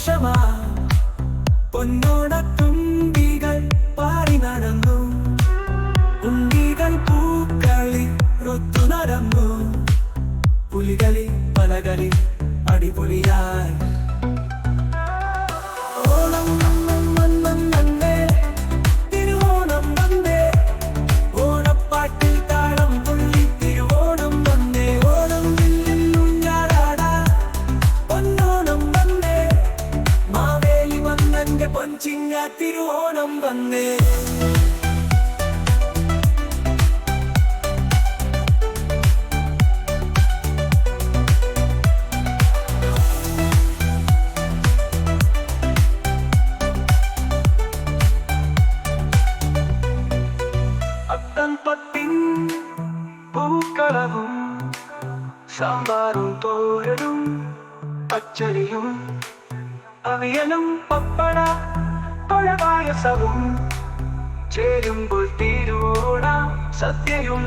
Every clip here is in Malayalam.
ആഘോഷമാ പൊന്നോണത്തുമ്പികൾ പാറി നടന്നു. ഉണ്ണികൾ പൂക്കളി റൊത്തു നടന്നു. പുലികളി പലകളി അടിപൊളിയായി. ഓണം വന്നേ, തിരുവോണം വന്നേ, ഓണപ്പാട്ടിൽ താളം തുള്ളി തിരുവോണം വന്നേ. ഓണം ഊഞ്ഞാലാടാ പൊന്നോണം വന്നേ, മാവേലി മന്നന്റെ പൊൻചിങ്ങ തിരുവോണം വന്നേ. അത്തംപത്തിൻ പൂക്കളവും സാമ്പാറും തോരനും പച്ചരിയും അവിയലും പപ്പട പഴപായസവും ചേരുമ്പോൾ തിരുവോണ സദ്യയും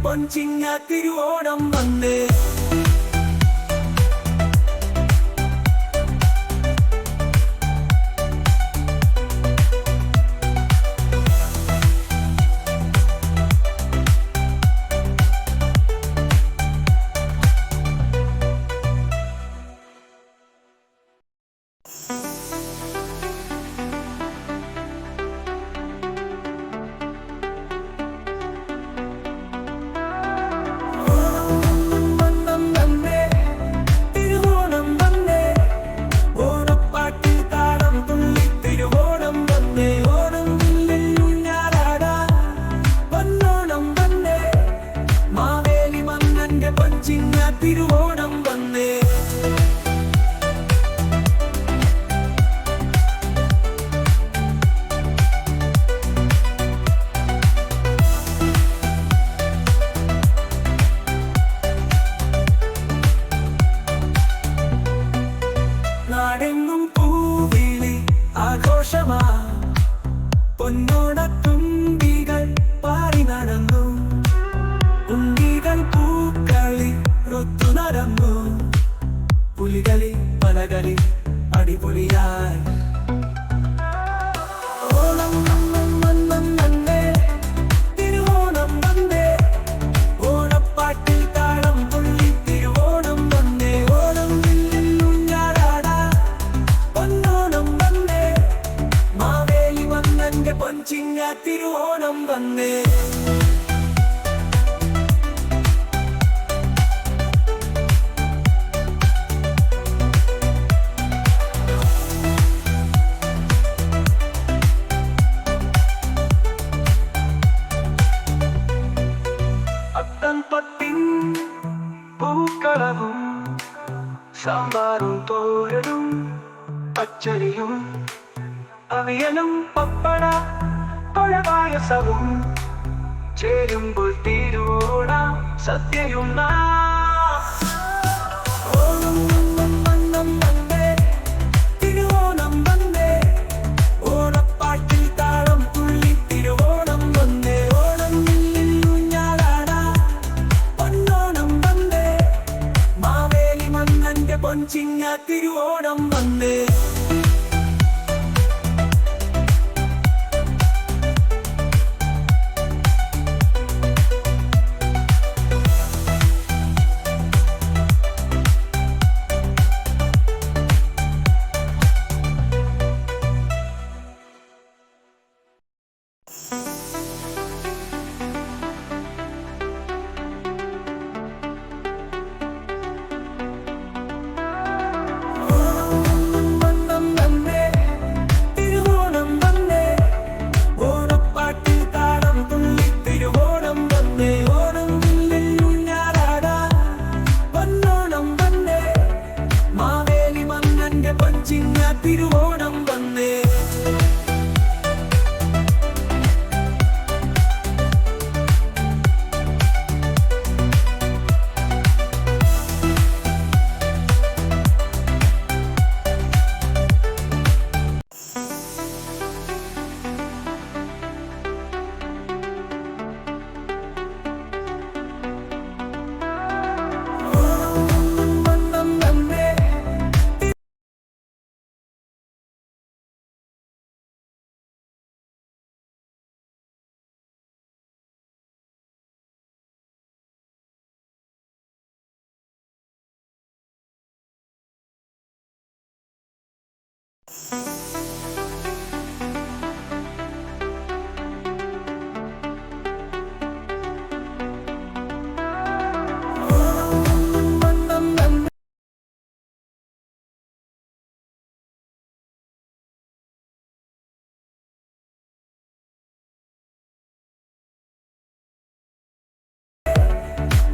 പൊൻചിങ്ങ തിരുവോണം വന്നേ. തിരുവോണം വന്നേ. നാടെങ്ങും പൂവിളി ആഘോഷമാ പൊന്നോണത്തുമ്പികൾ പാറി നടന്നു. ഉണ്ണികൾ പൂക്കളി റൊത്തു നടന്നു. പുലികളി പലകളി അടിപൊളിയായി. ഓണം വന്നേ, തിരുവോണം വന്നേ, ഓണപ്പാട്ടിൽ താളം തുള്ളി തിരുവോണം വന്നേ. ഓണം ഊഞ്ഞാലാടാ പൊന്നോണം വന്നേ, മാവേലി മന്നന്റെ പൊൻചിങ്ങ തിരുവോണം വന്നേ. അത്തംപത്തിൻ പൂക്കളവും സാമ്പാറും തോരനും പച്ചരിയും അവിയലും പപ്പട പഴപായസവും ചേരുമ്പോൾ തിരുവോണ സദ്യയും തിരുവോണം വന്നേ, ഓണപ്പാട്ടിൽ താളം തുള്ളി തിരുവോണം വന്നേ. ഓണം ഊഞ്ഞാലാടാ പൊന്നോണം വന്നേ, മാവേലി മന്നന്റെ പൊൻചിങ്ങ തിരുവോണം വന്നേ.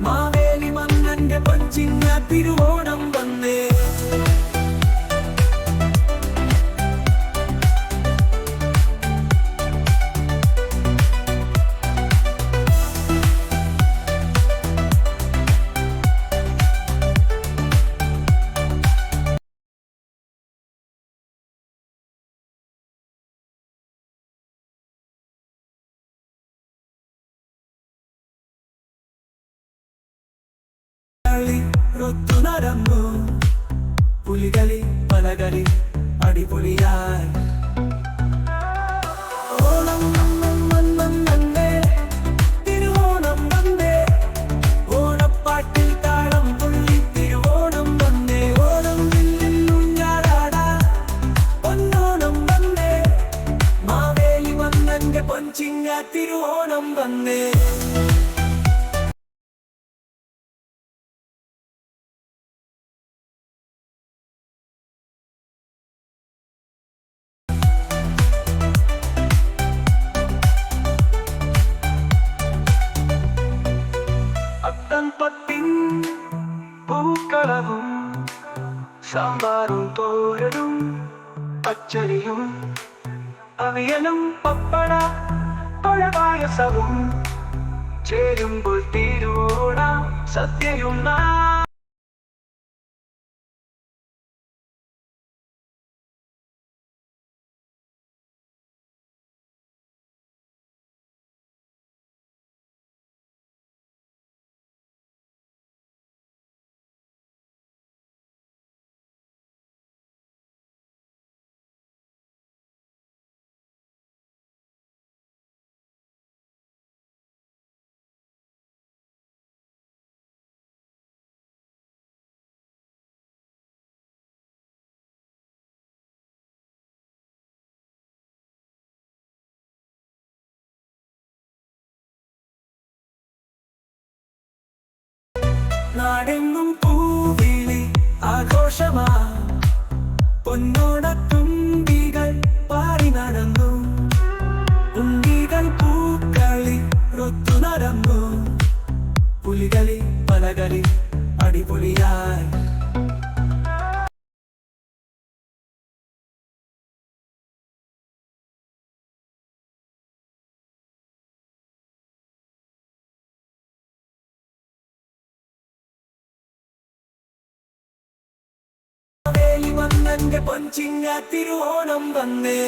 മാവേലി മന്നന്റെ പൊൻചിങ്ങ തിരുവോണം വന്നേ. ൊത്തുനടന്നു പുലികളി പലകളി അടിപൊളിയായി. ഓണം വന്നം വന്നേ തിരുവോണം വന്നേ. ഓണപ്പാട്ടിൽ താളം തുള്ളി തിരുവോണം വന്നേ. ഓണം ഊഞ്ഞാലാടാ പൊന്നോണം വന്നേ. മാവേലി മന്നന്റെ പൊൻചിങ്ങ തിരുവോണം വന്നേ. അത്തൻപത്തിൻ പൂക്കളവും സാമ്പാറും തോരനും പച്ചരിയും അവിയലും പപ്പട പഴപായസവും ചേരുമ്പോൾ തിരുവോണ സദ്യയും നാടെങ്ങും പൂവിളി ആഘോഷമാ. പൊന്നോണത്തുമ്പികൾ പാറി നടന്നു. ഉണ്ണികൾ പൂക്കളി ഒത്തു നടന്നു. പുലികളി പലകളി അടിപൊളിയായി. മാവേലി മന്നന്റെ പൊൻചിങ്ങ തിരുവോണം വന്നേ.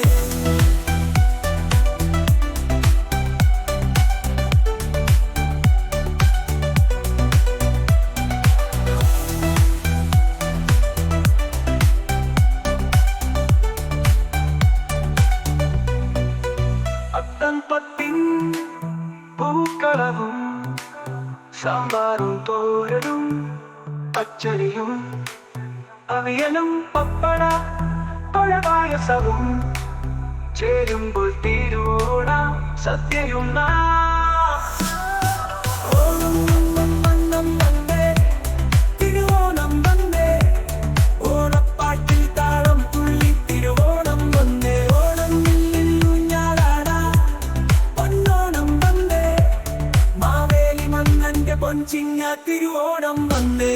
അത്തൻപത്തിൻ പൂക്കളവും സാമ്പാറും തോരനും പച്ചരിയും അവിയലും പപ്പട പഴപായസവും ചേരുമ്പോൾ തിരുവോണ സദ്യയും ഓണം വന്നം വന്നേ തിരുവോണം വന്നേ. ഓണപ്പാട്ടിൽ താളം തുള്ളി തിരുവോണം വന്നേ. ഓണം ഊഞ്ഞാലാടാ പൊന്നോണം വന്നേ. മാവേലി മന്നന്റെ പൊൻചിങ്ങ തിരുവോണം വന്നേ.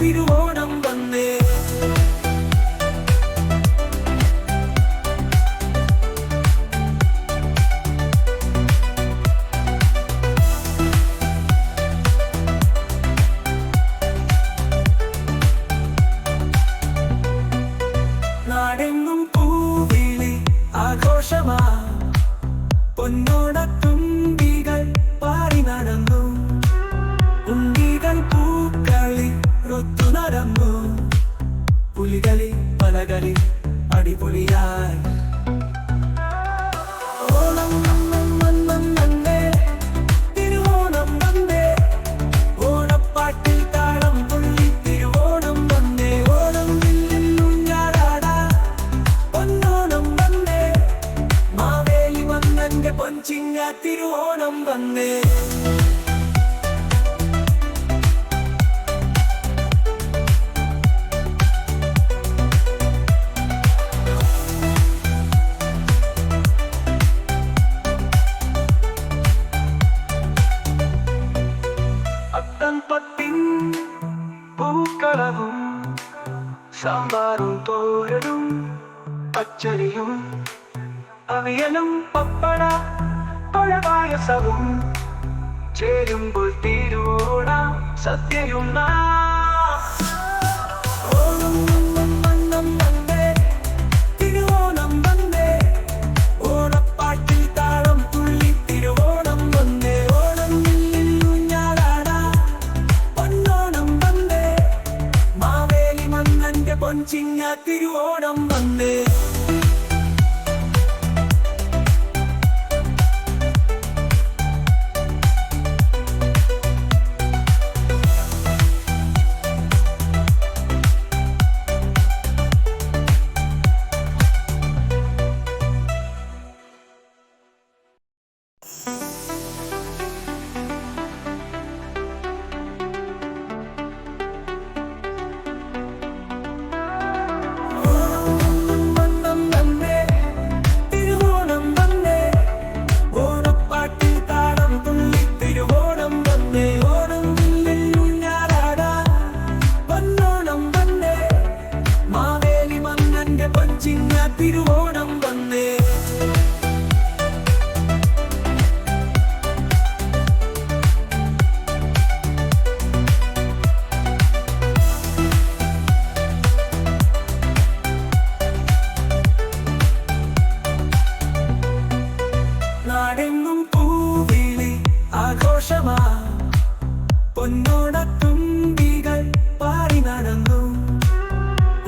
തിരുവോണം വന്നേ. റൊത്തുനരന്നു പുലികളി പലകളി അടിപൊളിയായി ഓണം വന്നേ തിരുവോണം വന്നേ ഓണപ്പാട്ടിൽ താളം തുള്ളി തിരുവോണം വന്നേ ഓണം ഊഞ്ഞാലാടാ പൊന്നോണം വന്നേ മാവേലി മന്നന്റെ പൊൻചിങ്ങ തിരുവോണം വന്നേ പൂക്കളവും സാമ്പാറും തോരനും പച്ചരിയും അവിയലും പപ്പട പഴപായസവും ചേരുമ്പോൾ തിരുവോണ സദ്യയും തിരുവോണം വന്നേ ഓണപ്പാട്ടിൽ താളം തുള്ളി തിരുവോണം വന്നേ ഓണം ഊഞ്ഞാലാടാ പൊന്നോണം വന്നേ മാവേലി മന്നന്റെ പൊൻചിങ്ങ തിരുവോണം വന്നേ തിരുവോണം വന്നേ നാടെങ്ങും പൂവിളി ആഘോഷമാ പൊന്നോണത്തുമ്പികൾ പാറി നടന്നു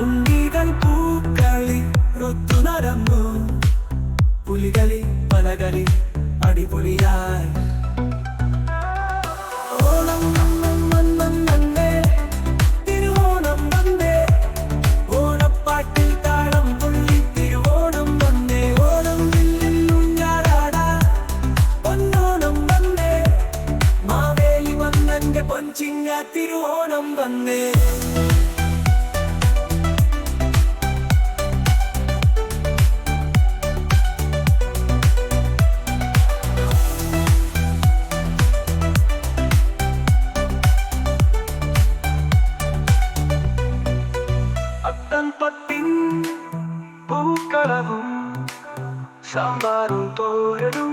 ഉണ്ണികൾ പൂക്കളി റൊത്തുനരന്നു പുലികളി പലകളി അടിപൊളിയായി ഓണം വന്നേ തിരുവോണം വന്നേ ഓണപ്പാട്ടിൽ താളം തുള്ളി തിരുവോണം വന്നേ ഓണം ഊഞ്ഞാലാടാ പൊന്നോണം വന്നേ മാവേലി മന്നന്റെ പൊൻചിങ്ങ തിരുവോണം വന്നേ പൂക്കളവും സാമ്പാറും തോരനും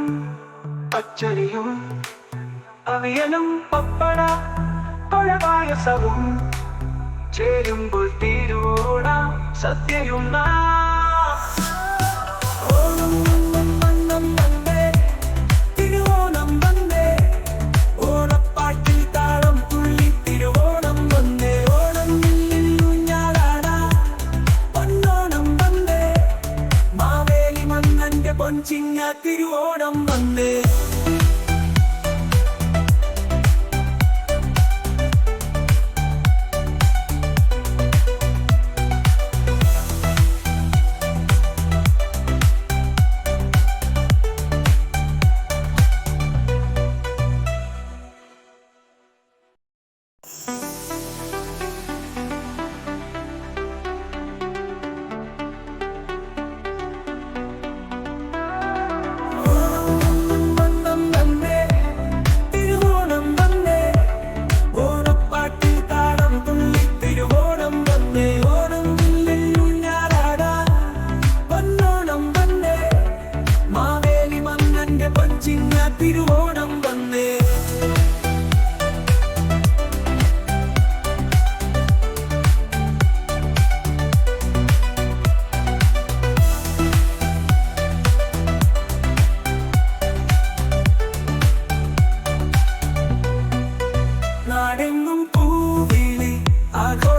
പച്ചരിയും അവിയലും പപ്പട പഴപായസവും ചേരുമ്പോൾ തിരുവോണ സദ്യയും തിരുവോണം വന്നേ ഓണപ്പാട്ടിൽ താളം തുള്ളി തിരുവോണം വന്നേ ഓണം ഊഞ്ഞാലാടാ പൊന്നോണം വന്നേ മാവേലി മന്നന്റെ പൊൻചിങ്ങ തിരുവോണം വന്നേ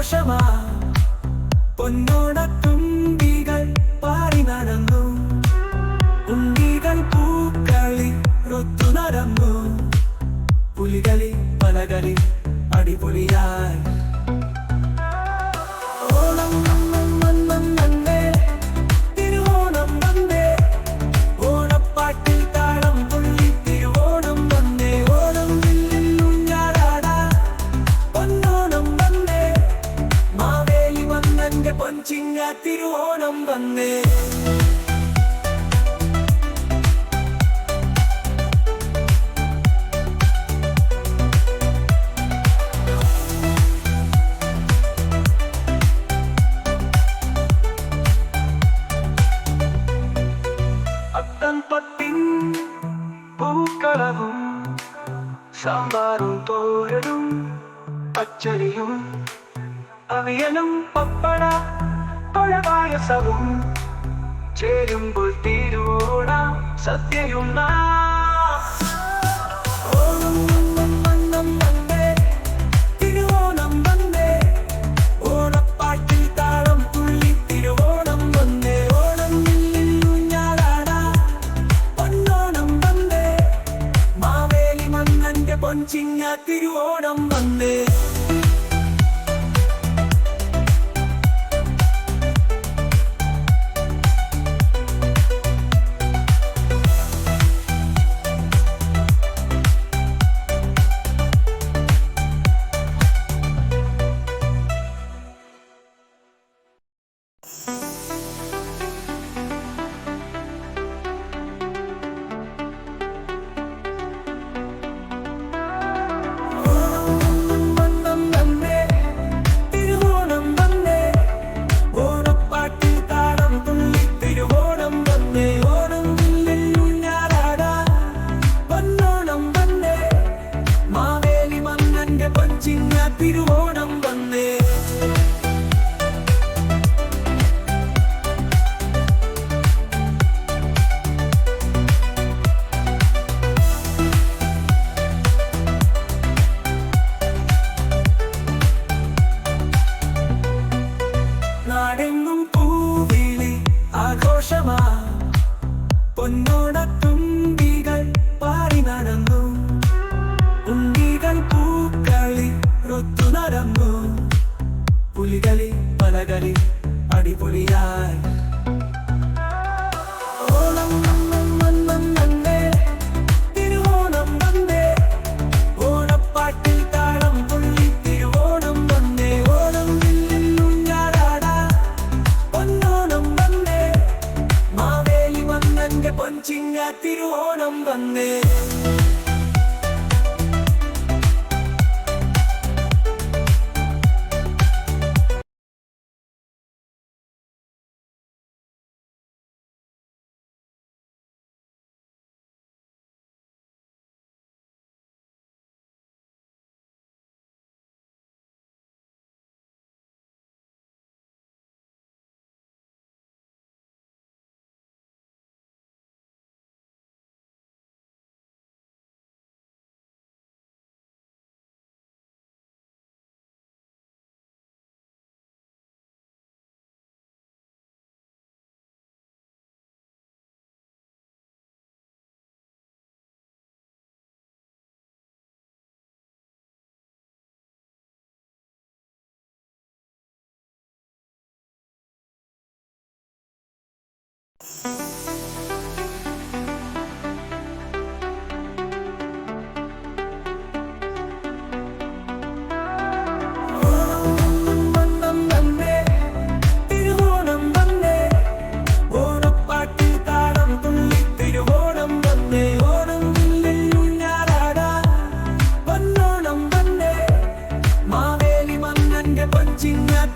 ആഘോഷമാ പൊന്നോണത്തുമ്പികൾ പാറി നടന്നു ഉണ്ണികൾ പൂക്കളി റൊത്തു നടന്നു പുലികളി പലകളി അടിപൊളിയായി ഓണം വന്നേ തിരുവോണം വന്നേ ഓണപ്പാട്ടിൽ താളം തുള്ളി തിരുവോണം വന്നേ ഓണം ഊഞ്ഞാലാടാ പൊന്നോണം വന്നേ മാവേലി മന്നന്റെ പൊൻചിങ്ങ തിരുവോണം വന്നേ പൂക്കളവും സാമ്പാറും തോരനും പച്ചരിയും അവിയലും പപ്പട പഴപായസവും ചേരുമ്പോൾ തിരുവോണ സദ്യയും തിരുവോണം വന്നേ ഓണപ്പാട്ടിൽ താളം തുള്ളി തിരുവോണം വന്നേ ഓണം ഊഞ്ഞാലാടാ പൊന്നോണം വന്നേ മാവേലി മന്നന്റെ പൊൻചിങ്ങ തിരുവോണം വന്നേ തിരുവോണം വന്നേ നാടെങ്ങും പൂവിളി ആഘോഷമാ പൊന്നോണത്തുമ്പികൾ പാറി നടന്നു ഉണ്ണികൾ പൂക്കളി റൊത്തു നടന്നു പുലികളി പലകളി അടിപൊളിയായി ഓണം വന്നേ തിരുവോണം വന്നേ ഓണപ്പാട്ടിൽ താളം തുള്ളി തിരുവോണം വന്നേ ഓണം ഊഞ്ഞാലാടാ പൊന്നോണം വന്നേ മാവേലി മന്നന്റെ പൊൻചിങ്ങ തിരുവോണം വന്നേ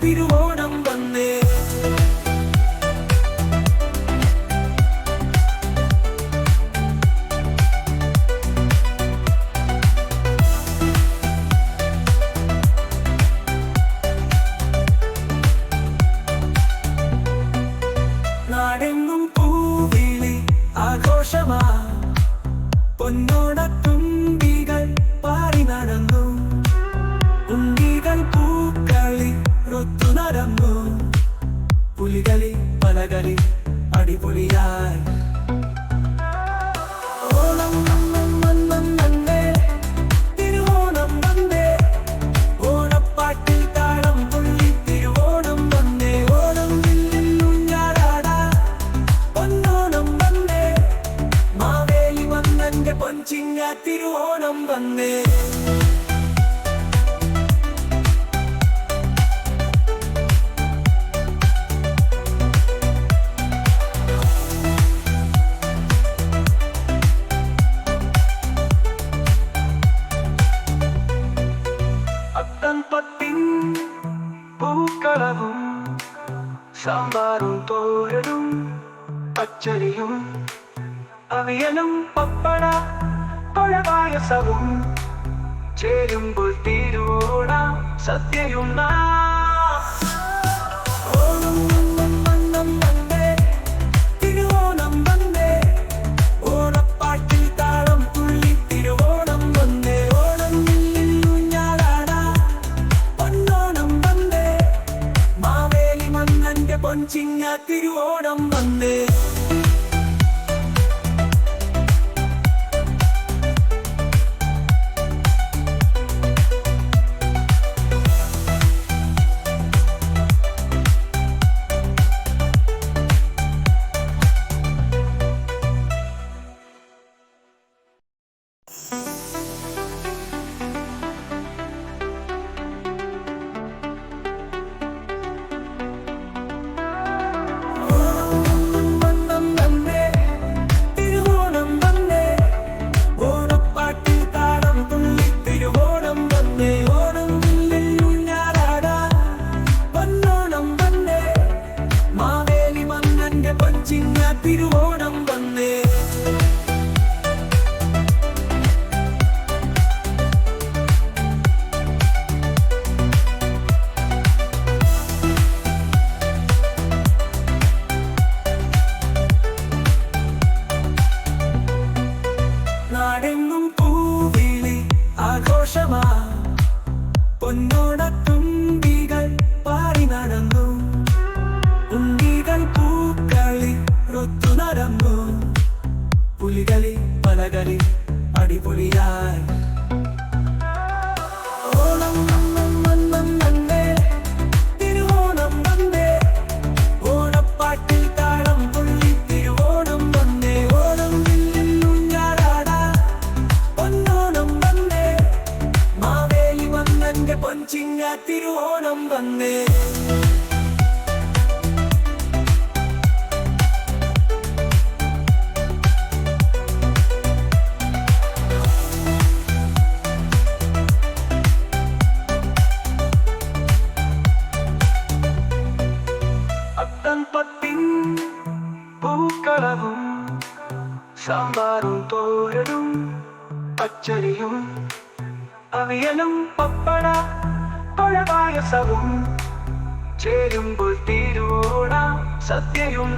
തിരുവോണം വന്നേ നാടെങ്ങും പൂവിളി ആഘോഷമാ പൊന്നോണത്തുമ്പികൾ പാറി നടന്നു ഉണ്ണികൾ പൂക്കളി നടന്നു പുലികളി പലകളി അടിപൊളിയായി ഓണം വന്നേ തിരുവോണം വന്നേ ഓണപ്പാട്ടിൽ താളം തുള്ളി തിരുവോണം വന്നേ ഓണം ഊഞ്ഞാലാടാ പൊന്നോണം വന്നേ മാവേലി മന്നന്റെ പൊൻചിങ്ങ തിരുവോണം വന്നേ പൂക്കളവും സാമ്പാറും തോരനും പച്ചരിയും അവിയലും പപ്പട പഴപായസവും ചേരുമ്പോൾ തിരുവോണ സദ്യയും തിരുവോണം വന്നേ ഓണപ്പാട്ടിൽ താളം തുള്ളി തിരുവോണം വന്നേ ഓണം ഊഞ്ഞാലാടാ പൊന്നോണം വന്നേ മാവേലി മന്നന്റെ പൊൻചിങ്ങ തിരുവോണം വന്നേ തിരുവോണം വന്നേ നാടെങ്ങും പൂവിളി ആഘോഷമാ പൊന്നോണത്തുമ്പികൾ പാറി നടന്നു ഉണ്ണികൾ പൂക്കളി റൊത്തു നടന്നു പുലികളി പലകളി അടിപൊളിയായി ഓണം വന്നേ തിരുവോണം വന്നേ ഓണപ്പാട്ടിൽ താളം തുള്ളി തിരുവോണം വന്നേ ഓണം ഊഞ്ഞാലാടാ പൊന്നോണം വന്നേ മാവേലി മന്നന്റെ പൊൻചിങ്ങ തിരുവോണം വന്നേ പൂക്കളവും സാമ്പാറും തോരനും പച്ചരിയും അവിയലും പപ്പട പഴപായസവും ചേരുമ്പോൾ തിരുവോണ സദ്യയും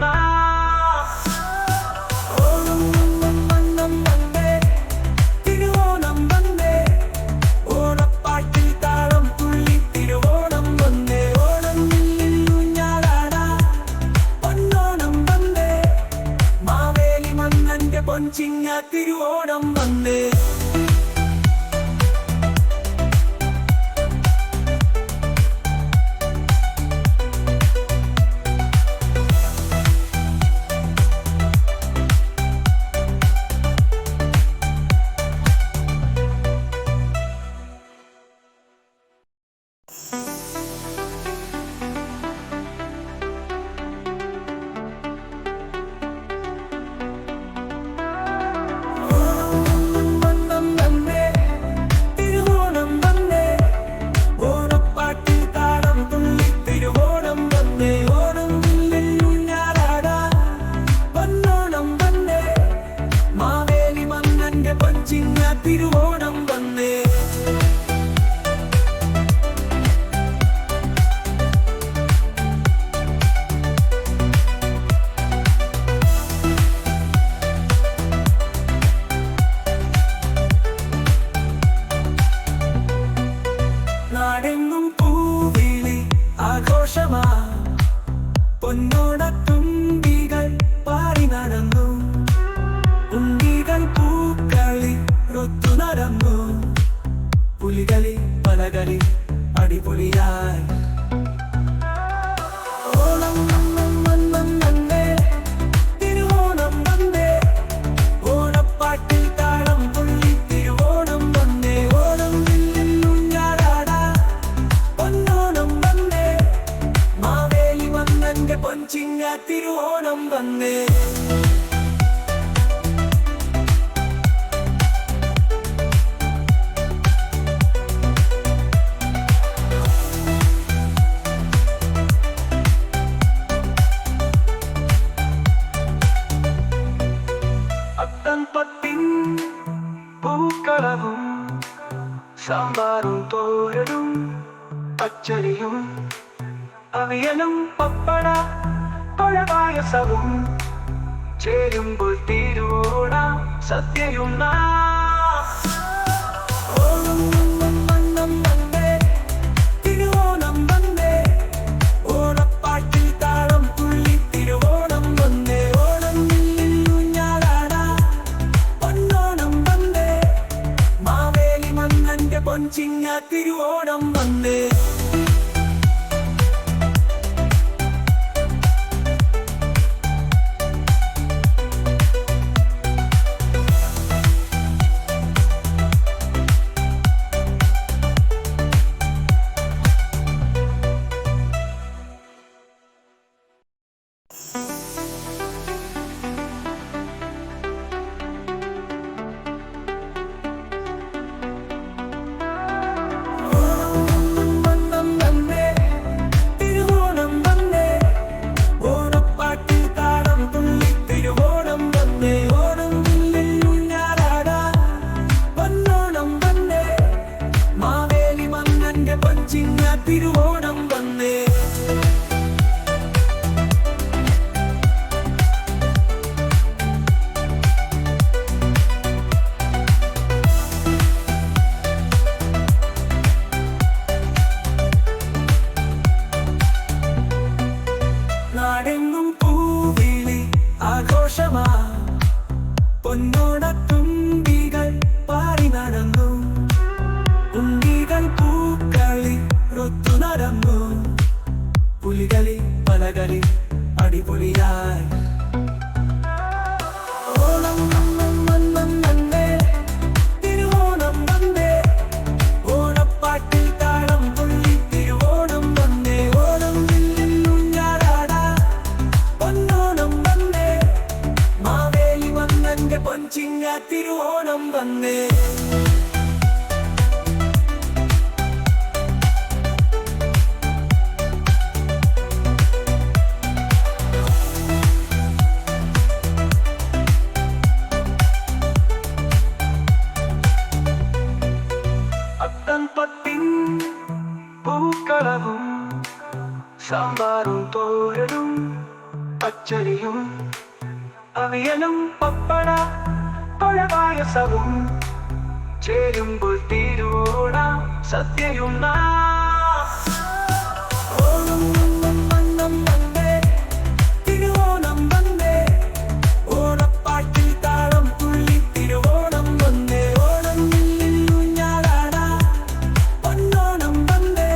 തിരുവോണം വന്നേ ഓണപ്പാട്ടിൽ താളം തുള്ളി തിരുവോണം വന്നേ ഓണം ഊഞ്ഞാലാടാ പൊന്നോണം വന്നേ മാവേലി മന്നന്റെ പൊൻചിങ്ങ തിരുവോണം വന്നേ പലകളി അടിപൊളിയായി. ഓണം വന്നേ, തിരുവോണം വന്നേ, ഓണപ്പാട്ടിൽ താളം തുള്ളി തിരുവോണം വന്നേ. ഓണം ഊഞ്ഞാലാടാം, പൊന്നോണം വന്നേ, മാവേലി മന്നന്റെ പൊൻചിങ്ങ തിരുവോണം വന്നേ. പത്തിൻ പൂക്കളവും സാമ്പാറും തോരനും പച്ചരിയും അവിയലും പപ്പട പഴപായസവും ചേരുമ്പോൾ തിരുവോണ സദ്യയും. തിരുവോണം വന്നേ, ഓണപ്പാട്ടിൽ താളം തുള്ളി തിരുവോണം വന്നേ. ഓണം ഊഞ്ഞാലാടാം, പൊന്നോണം വന്നേ, മാവേലി മന്നന്റെ പൊൻചിങ്ങ തിരുവോണം വന്നേ. തിരുവോണം വന്നേ. നാടെങ്ങും പൂവിളി ആഘോഷമാ, പൊന്നോണത്തുമ്പികൾ പാടി നടന്നു, ഉണ്ണികൾ പൂക്കളി ഒത്തു നടന്നു, പുലികളി പലകളി അടിപൊളിയായി. ഓണം വന്നേ, തിരുവോണം വന്നേ, ഓണപ്പാട്ടിൽ താളം തുള്ളി തിരുവോണം വന്നേ. ഓണം ഊഞ്ഞാലാടാം, പൊന്നോണം വന്നേ, മാവേലി മന്നന്റെ പൊൻചിങ്ങ തിരുവോണം വന്നേ. പത്തിൻ പൂക്കളവും സാമ്പാറും തോരനും പച്ചരിയും അവിയലും പപ്പട പഴപായസവും ചേരുമ്പോൾ തിരുവോണ സദ്യയും. ഓണം വന്നേ, തിരുവോണം വന്നേ, ഓണപ്പാട്ടിൽ താളം തുള്ളി തിരുവോണം വന്നേ. ഓണം ഊഞ്ഞാലാടാം, പൊന്നോണം വന്നേ,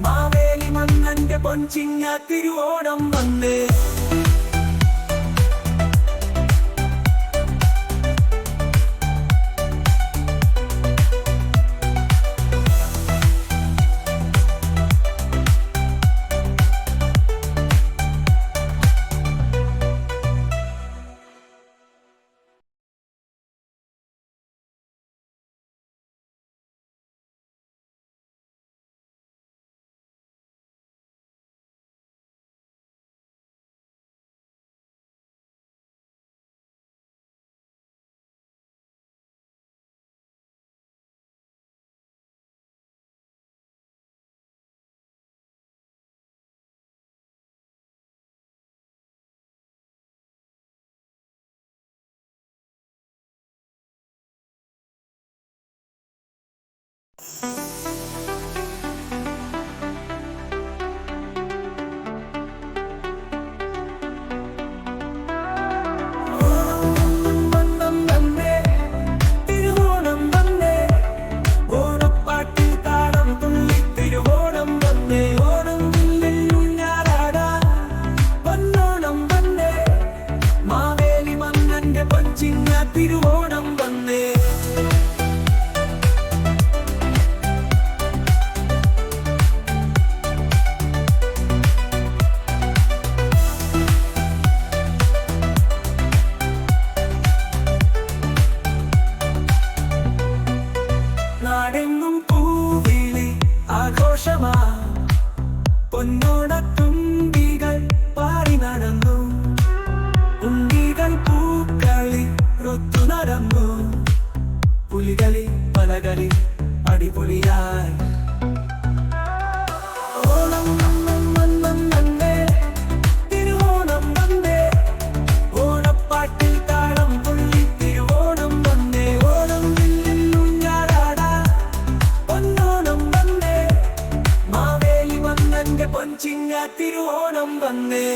മാവേലി മന്നന്റെ പൊൻചിങ്ങ തിരുവോണം വന്നേ. തിരുവോണം വന്നേ, ഓണപ്പാട്ടിൽ താളം പലകളി അടിപൊളിയായി. ഓണം വന്നേ, തിരുവോണം വന്നേ, ഓണപ്പാട്ടിൽ താളം തുള്ളി തിരുവോണം വന്നേ. ഓണം വില്ലിൽ ഊഞ്ഞാലാടാം പൊന്നോണം വന്നേ, മാവേലി മന്നന്റെ പൊൻചിങ്ങ തിരുവോണം വന്നേ.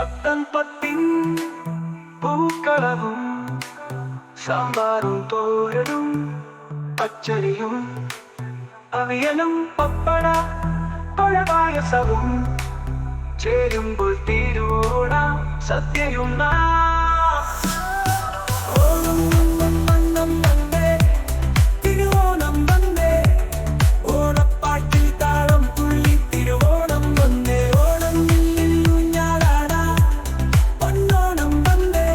അത്തംപത്തിൻ പൂക്കളവും സാമ്പാറും തോരനും പച്ചരിയും അവിയലും പപ്പട പഴപായസവും ചേരുമ്പോൾ തിരുവോണം സദ്യയും ഓണം വന്നേ, തിരുവോണം വന്നേ, ഓണപ്പാട്ടിൽ താളം തുള്ളി തിരുവോണം വന്നേ. ഓണം വില്ലിൽ ഊഞ്ഞാലാടാം പൊന്നോണം വന്നേ,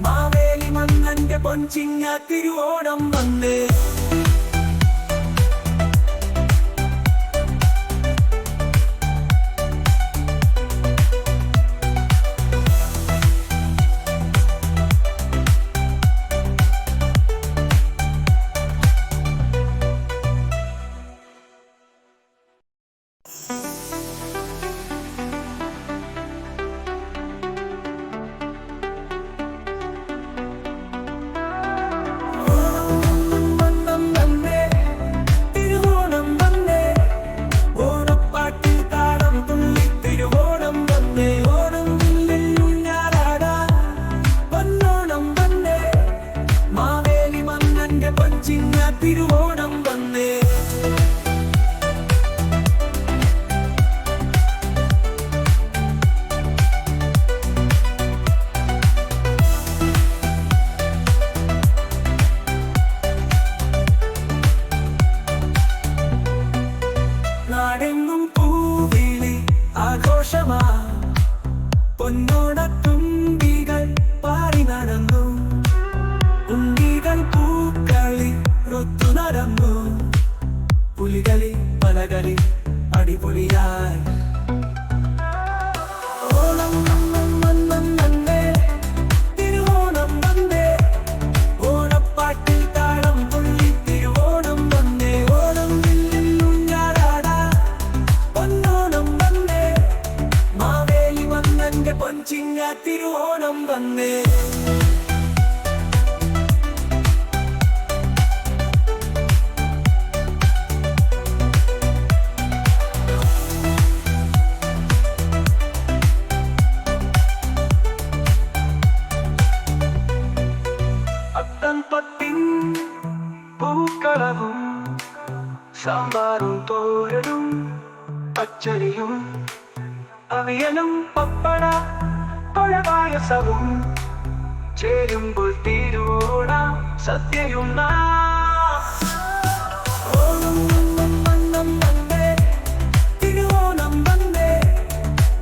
മാവേലി മന്നന്റെ പൊൻചിങ്ങ തിരുവോണം വന്നേ. തിരുവോണം വന്നേ. നാടെങ്ങും പൂവിളി ആഘോഷമാ, പൊന്നോണത്തുമ്പികൾ പാടി നടന്നു, ഉണ്ണികൾ പൂക്കളി ഒത്തു നടന്നു, പുലികളി പലകളി അടിപൊളിയായി. ഓണം വന്നേ, തിരുവോണം വന്നേ, ഓണപ്പാട്ടിൽ താളം തുള്ളി തിരുവോണം വന്നേ. ഓണം വില്ലിൽ ഊഞ്ഞാലാടാം പൊന്നോണം വന്നേ, മാവേലി മന്നന്റെ പൊൻചിങ്ങ തിരുവോണം വന്നേ. അത്തംപത്തിൻ പൂക്കളവും സാമ്പാറും തോരനും പച്ചരിയും അവിയലും പപ്പട പഴപായസവും ചേരുമ്പോൾ തിരുവോണം സദ്യയും ഓണം വന്നേ, തിരുവോണം വന്നേ,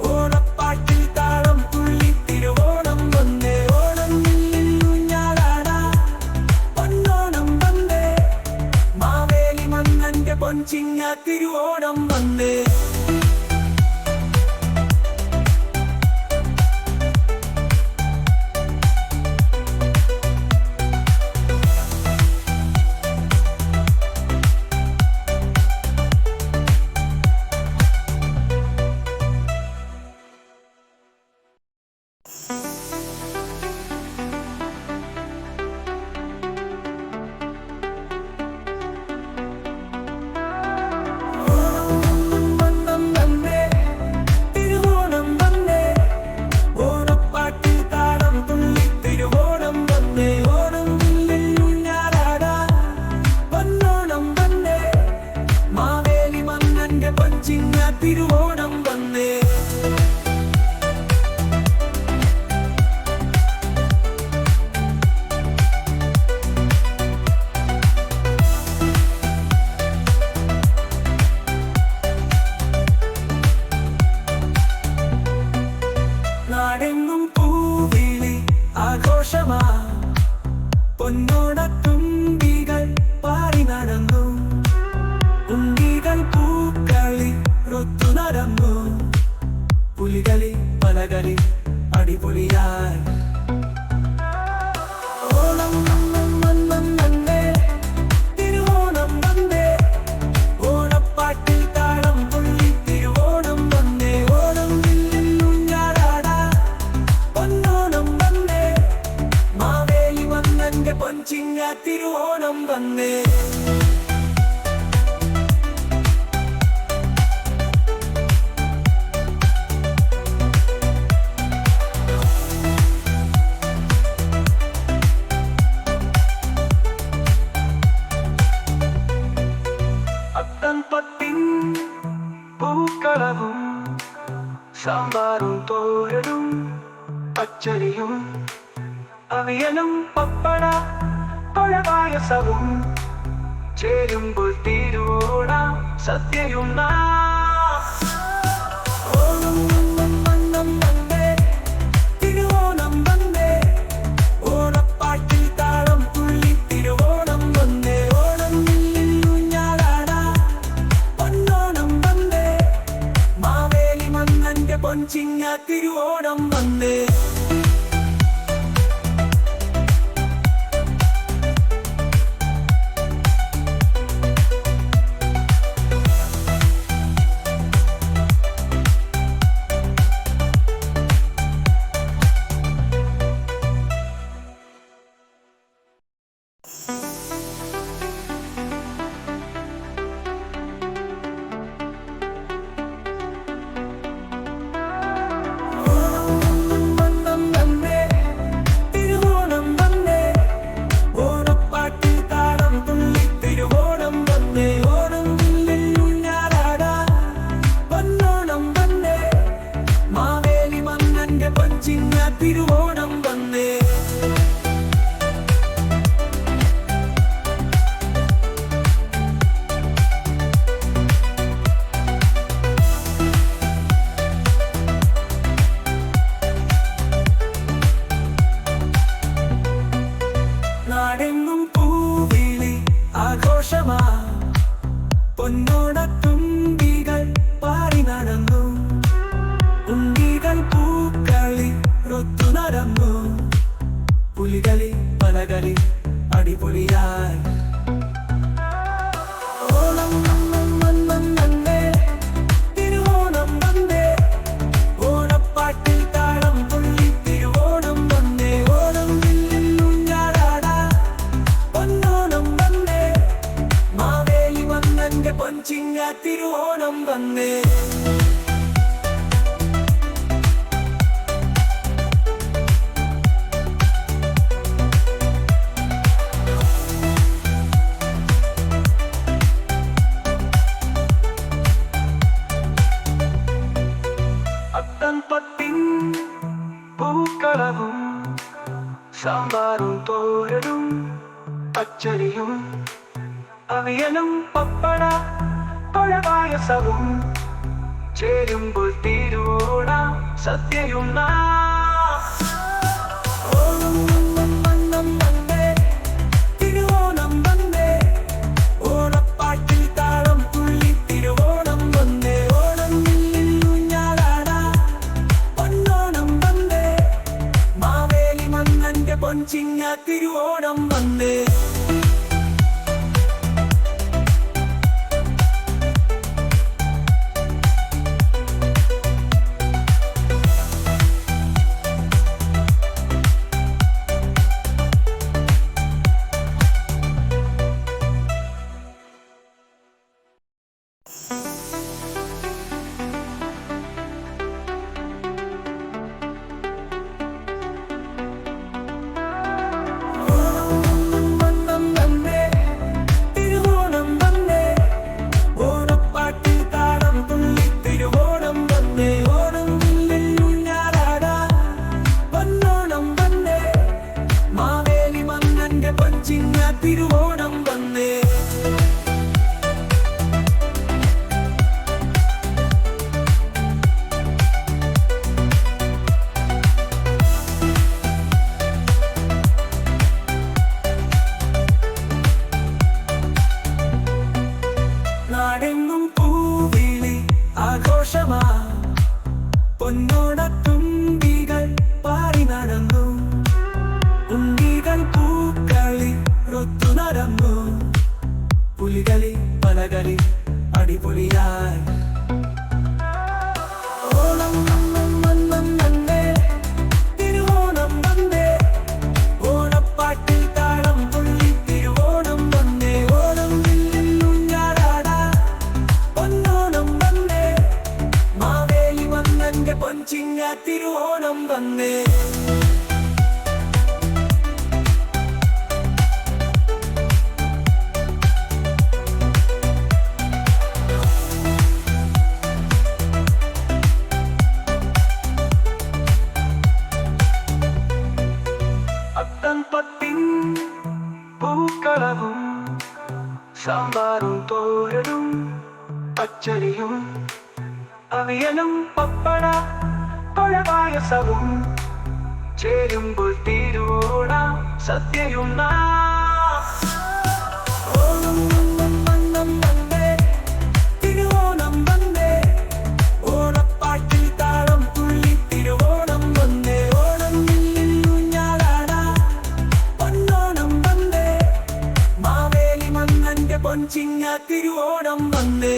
ഓണപ്പാട്ടിൽ താളം തുള്ളി തിരുവോണം വന്നേ. ഓണം വില്ലിൽ ഊഞ്ഞാലാടാം പൊന്നോണം വന്നേ, മാവേലി മന്നന്റെ പൊൻചിങ്ങ തിരുവോണം വന്നേ. തിരുവോണം വന്നേ. നാടെങ്ങും പൂവിളി ആഘോഷമാ, പൊന്നോണത്തും അടിപൊളിയായി. ഓണം വന്നേ, തിരുവോണം വന്നേ, ഓണപ്പാട്ടിൽ താളം തുള്ളി തിരുവോണം വന്നേ. ഓണം വില്ലിൽ ഊഞ്ഞാലാടാം പൊന്നോണം വന്നേ, മാവേലി മന്നന്റെ പൊൻചിങ്ങ തിരുവോണം വന്നേ. അത്തൻപത്തിൻ പൂക്കളവും സാമ്പാറും തോരനും പച്ചരിയും അവിയലും പപ്പട പഴപായസവും ചേരുമ്പോൾ തിരുവോണം സദ്യയും ഓണം വന്നേ, തിരുവോണം വന്നേ, ഓണപ്പാട്ടിൽ താളം തുള്ളി തിരുവോണം വന്നേ. ഓണം വില്ലിൽ ഊഞ്ഞാലാടാം പൊന്നോണം വന്നേ, മാവേലി മന്നന്റെ പൊൻചിങ്ങ തിരുവോണം വന്നേ. തിരുവോണം വന്നേ. നാടെങ്ങും പൂവിളി ആഘോഷമാ, പൊന്നോണത്തുമ്പികൾ പാറി നടന്നു, ഉണ്ണികൾ പൂക്കളി ഒത്തു നടന്നു, പുലികളി പലകളി അടിപൊളിയായി. ഓണം വന്നേ, തിരുവോണം വന്നേ, ഓണപ്പാട്ടിൽ താളം തുള്ളി തിരുവോണം വന്നേ. ഓണം വില്ലിൽ ഊഞ്ഞാലാടാം പൊന്നോണം വന്നേ, മാവേലി മന്നന്റെ പൊൻചിങ്ങ തിരുവോണം വന്നേ. അത്തൻപത്തിൻ പൂക്കളവും സാമ്പാറും തോരനും പച്ചരിയും അവിയലും പപ്പട പഴപായസവും ചേരുമ്പോൾ തിരുവോണം സദ്യയും ഓണം വന്നേ, തിരുവോണം വന്നേ, ഓണപ്പാട്ടിൽ താളം തുള്ളി തിരുവോണം വന്നേ. ഓണം വില്ലിൽ ഊഞ്ഞാലാടാം പൊന്നോണം വന്നേ, മാവേലി മന്നന്റെ പൊൻചിങ്ങ തിരുവോണം വന്നേ. പൊൻചിങ്ങ തിരുവോണം വന്നേ. അത്തംപത്തിൻ പൂക്കളവും സാമ്പാറും തോരനും പച്ചരിയും അവിയലും പപ്പട പഴപായസവും ചേരുമ്പോൾ തിരുവോണ സദ്യയും ഓണം വന്നം വന്നേ തിരുവോണം വന്നേ. ഓണപ്പാട്ടിൽ താളം തുള്ളി തിരുവോണം വന്നേ. ഓണം ഊഞ്ഞാലാട പൊന്നോണം വന്നേ. മാവേലി മന്നന്റെ പൊൻചിങ്ങ തിരുവോണം വന്നേ.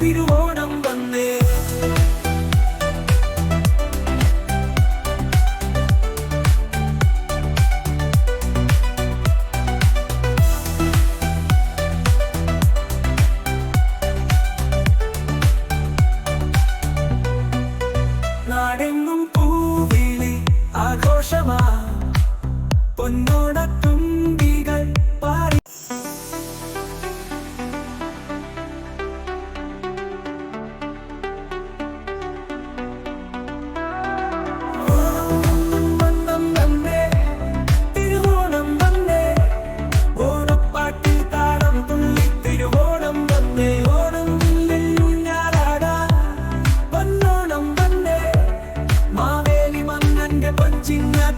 തിരുവോണം വന്നേ. നാടെങ്ങും പൂവിളി ആഘോഷമാ പൊന്നോണത്തുമ്പികൾ പാടി.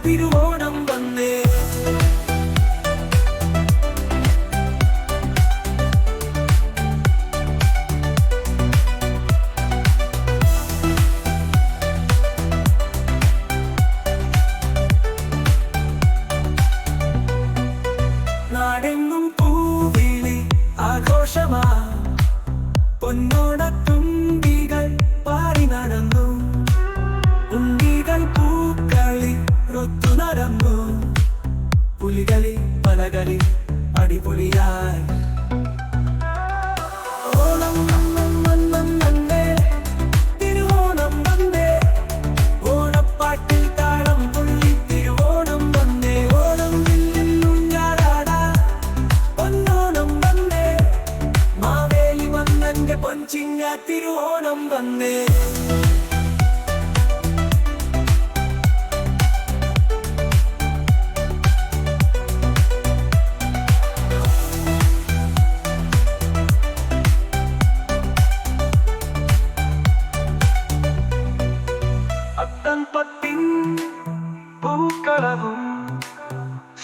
തിരുവോണം വന്നേ. നാടെങ്ങും പൂവിളി ആഘോഷമാ പൊന്നോണത്തുമ്പികൾ പാടി നടന്നു. ഉണ്ടികൾ പൂക്കളി ഒത്തു നടന്നു. പുലികളി പലകളി അടിപൊളിയായി. ഓണം വന്നം വന്നേ തിരുവോണം വന്നേ. ഓണപ്പാട്ടിൽ താളം തുള്ളി തിരുവോണം വന്നേ. ഓണം ഊഞ്ഞാലാട പൊന്നോണം വന്നേ. മാവേലി മന്നന്റെ പൊൻചിങ്ങ തിരുവോണം വന്നേ. അത്തംപത്തിൻ പൂക്കളവും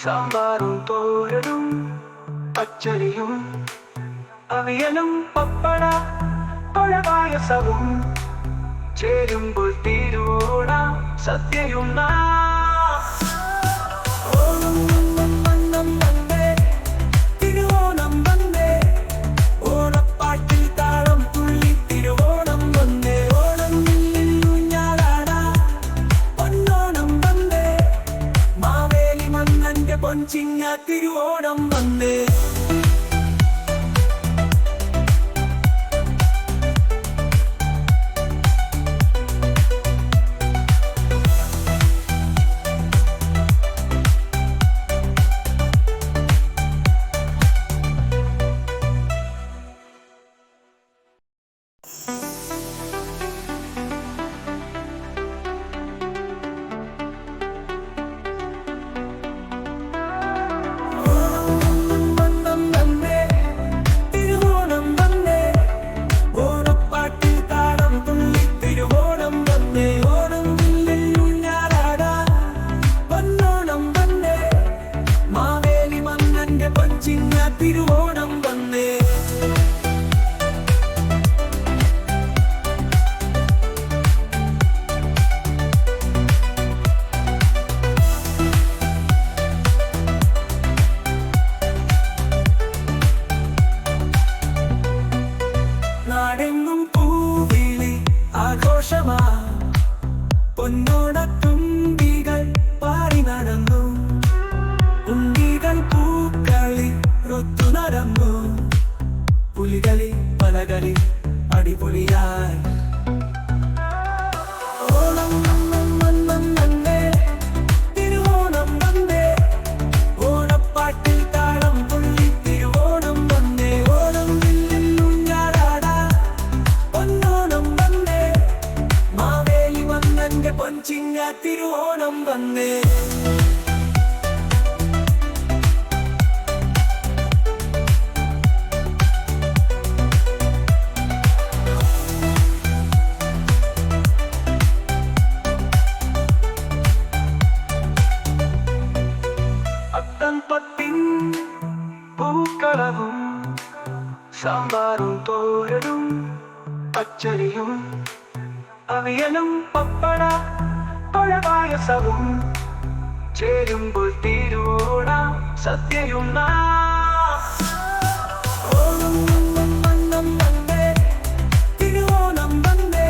സാമ്പാറും തോരനും പച്ചരിയും അവിയലും പപ്പട പഴപായസവും ചേരുമ്പോൾ തിരുവോണ സദ്യയും ഓണം വന്നം വന്നേ തിരുവോണം വന്നേ. ഓണപ്പാട്ടിൽ താളം തുള്ളി തിരുവോണം വന്നേ. ഓണം ഊഞ്ഞാലാട പൊന്നോണം വന്നേ. മാവേലി മന്നന്റെ പൊൻചിങ്ങ തിരുവോണം വന്നേ. തിരുവോണം വന്നേ. നാടെങ്ങും പൂവിളി ആഘോഷമാ, പൊന്നോണത്തുമ്പികൾ പാറി നടന്നു, ഉണ്ണികൾ പൂക്കളി റൊത്തു നടന്നു, പുലികളി പലകളി അടിപൊളിയായി. ഓണം വന്നം വന്നേ, തിരുവോണം വന്നേ, ഓണപ്പാട്ടിൽ താളം തുള്ളി തിരുവോണം വന്നേ. ഓണം വില്ലിൽ ഊഞ്ഞാലാടാ, പൊന്നോണം വന്നേ, മാവേലി മന്നന്റെ പൊൻചിങ്ങ തിരുവോണം വന്നേ. അത്തംപത്തിൻ പൂക്കളവും സാമ്പാറും തോരനും പച്ചരിയും അവിയലും പപ്പട പഴപായസവും ചേരുമ്പോൾ തിരുവോണ സദ്യയും. ഓണം വന്നം വന്നേ, തിരുവോണം വന്നേ,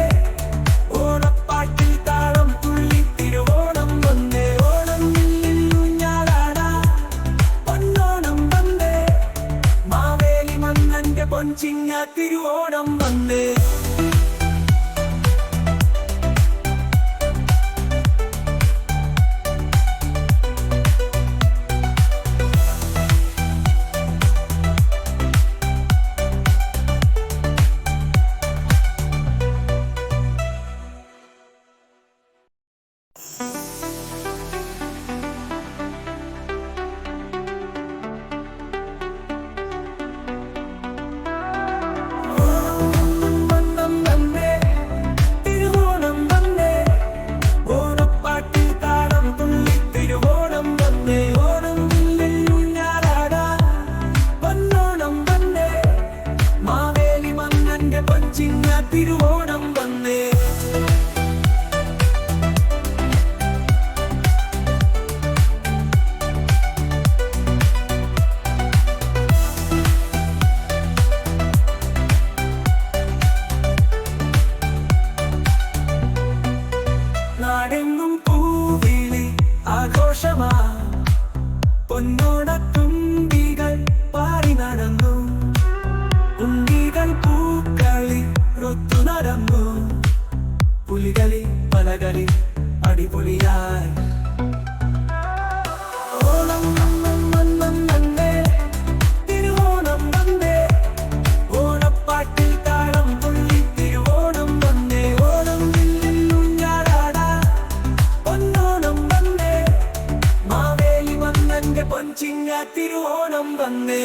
ഓണപ്പാട്ടിൽ താളം തുള്ളി തിരുവോണം വന്നേ. ഓണം വില്ലിൽ ഊഞ്ഞാലാടാ, പൊന്നോണം വന്നേ, മാവേലി മന്നന്റെ പൊൻചിങ്ങ തിരുവോണം വന്നേ. തിരുവോണം വന്നേ. നാടെങ്ങും പൂവിളി ആഘോഷമാ, പൊന്നോണത്തുമ്പികൾ പാറി നടന്നു, ഉണ്ണികൾ പൂക്കളി റൊത്തു നടന്നു, പുലികളി പലകളി അടിപൊളിയായി. ഓണം വന്നം വന്നേ, തിരുവോണം വന്നേ, ഓണപ്പാട്ടിൽ താളം തുള്ളി തിരുവോണം വന്നേ. ഓണം വില്ലിൽ ഊഞ്ഞാലാടാ, പൊന്നോണം വന്നേ, മാവേലി മന്നന്റെ പൊൻചിങ്ങ തിരുവോണം വന്നേ.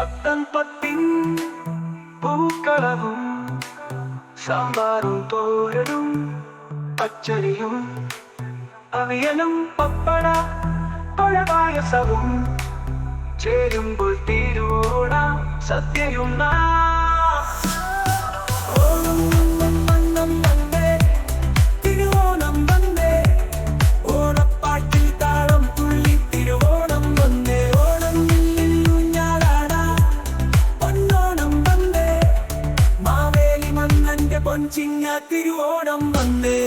അത്തംപത്തിൻ പൂക്കളവും സാമ്പാറും തോരനും പച്ചരിയും അവിയലും പപ്പട പഴപായസവും ചേരുമ്പോൾ തിരുവോണ സദ്യയും. ഓണം വന്നം വന്നേ, തിരുവോണം വന്നേ, ഓണപ്പാട്ടിൽ താളം തുള്ളി തിരുവോണം വന്നേ. ഓണം വില്ലിൽ ഊഞ്ഞാലാടാ, പൊന്നോണം വന്നേ, മാവേലി മന്നന്റെ പൊൻചിങ്ങ തിരുവോണം വന്നേ.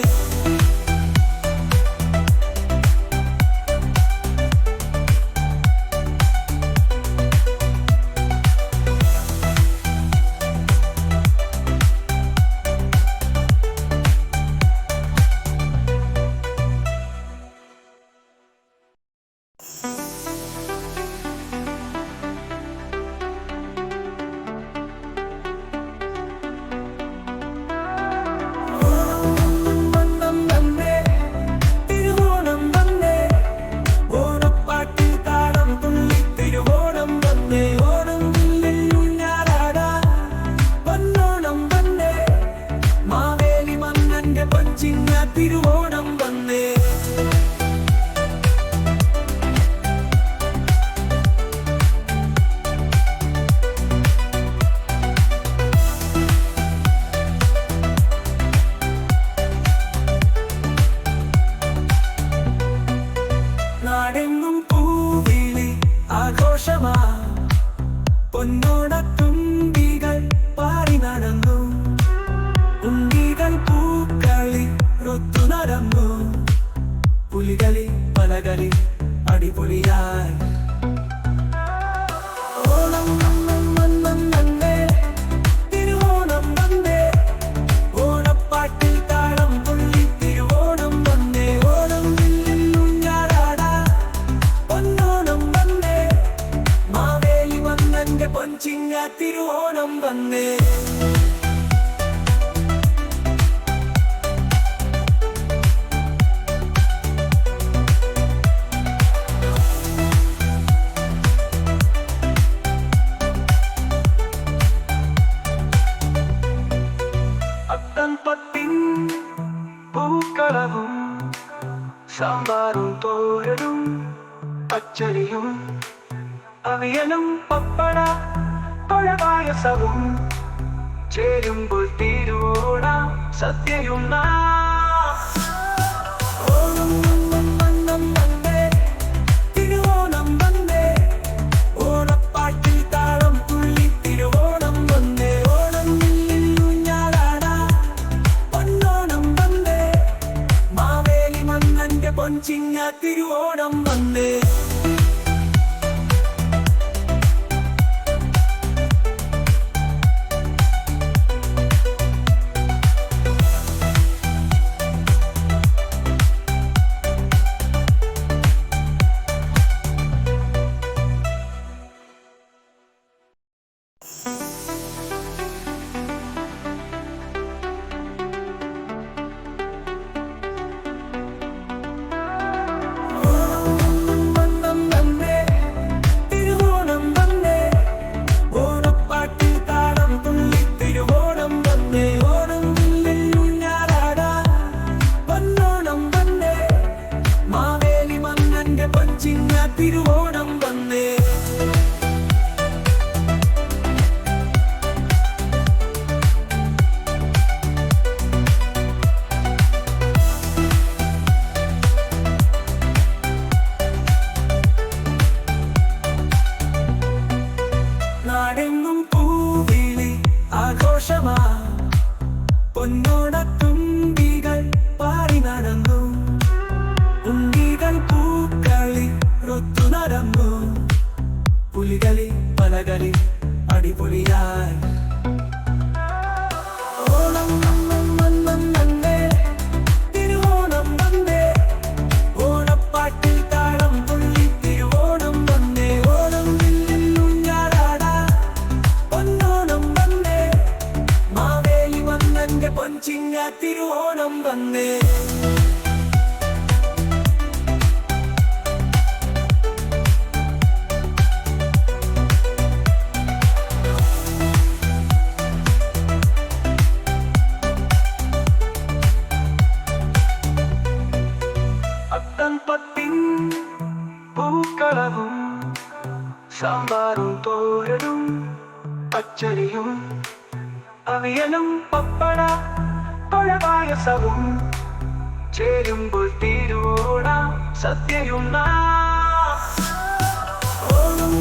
പൊന്നോണത്തുമ്പികൾ പാറി നടന്നു. ഉണ്ണികൾ പൂക്കളി റൊത്തു നടന്നു. പുലികളി പലകളി അടിപൊളിയായി. ഓണം വന്നേ, തിരുവോണം വന്നേ, ഓണപ്പാട്ടിൽ താളം തുള്ളി തിരുവോണം വന്നേ. ഓണം ഊഞ്ഞാലാടാ, പൊന്നോണം വന്നേ, മാവേലി മന്നന്റെ പൊൻചിങ്ങ തിരുവോണം വന്നേ. അത്തംപത്തിൻ പൂക്കളവും സാമ്പാറും തോരനും പച്ചരിയും അവിയലും പപ്പട പഴപായസവും ചേരുമ്പോൾ തിരുവോണം സദ്യയും. ഓണം വന്നേ, തിരുവോണം വന്നേ, ഓണപ്പാട്ടിൽ താളം തുള്ളി തിരുവോണം വന്നേ. ഓണം ഊഞ്ഞാലാടാ, പൊന്നോണം വന്നേ, മാവേലി മന്നന്റെ പൊൻചിങ്ങ തിരുവോണം വന്നേ. തിരുവോണം വന്നേ. നാടെങ്ങും പൂവിളി ആഘോഷമാ, പൊന്നോണത്തുമ്പികൾ പാറി നടന്നു. ഉണ്ണികൾ പൂക്കളി റൊത്തു നടന്നു. പുലികളി പലകളി അടിപൊളിയായി. ഓണം വന്നേ, തിരുവോണം വന്നേ, ഓണപ്പാട്ടിൽ താളം തുള്ളി തിരുവോണം വന്നേ. ഓണം ഊഞ്ഞാലാടാ, പൊന്നോണം വന്നേ, മാവേലി മന്നന്റെ പൊൻചിങ്ങ തിരുവോണം വന്നേ. അത്തംപത്തിൻ പൂക്കളവും സാമ്പാറും തോരനും പച്ചരിയും അവിയലും പപ്പട പഴപായസവും ചേരുമ്പോൾ തിരുവോണം സദ്യയും. ഓണം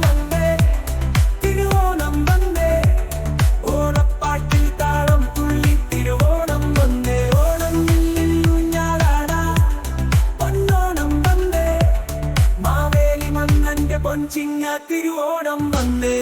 വന്നേ, തിരുവോണം വന്നേ, ഓണപ്പാട്ടിൽ താളം തുള്ളി തിരുവോണം വന്നേ. ഓണം ഊഞ്ഞാലാടാ, പൊന്നോണം വന്നേ, മാവേലി മന്നന്റെ പൊൻചിങ്ങ തിരുവോണം വന്നേ.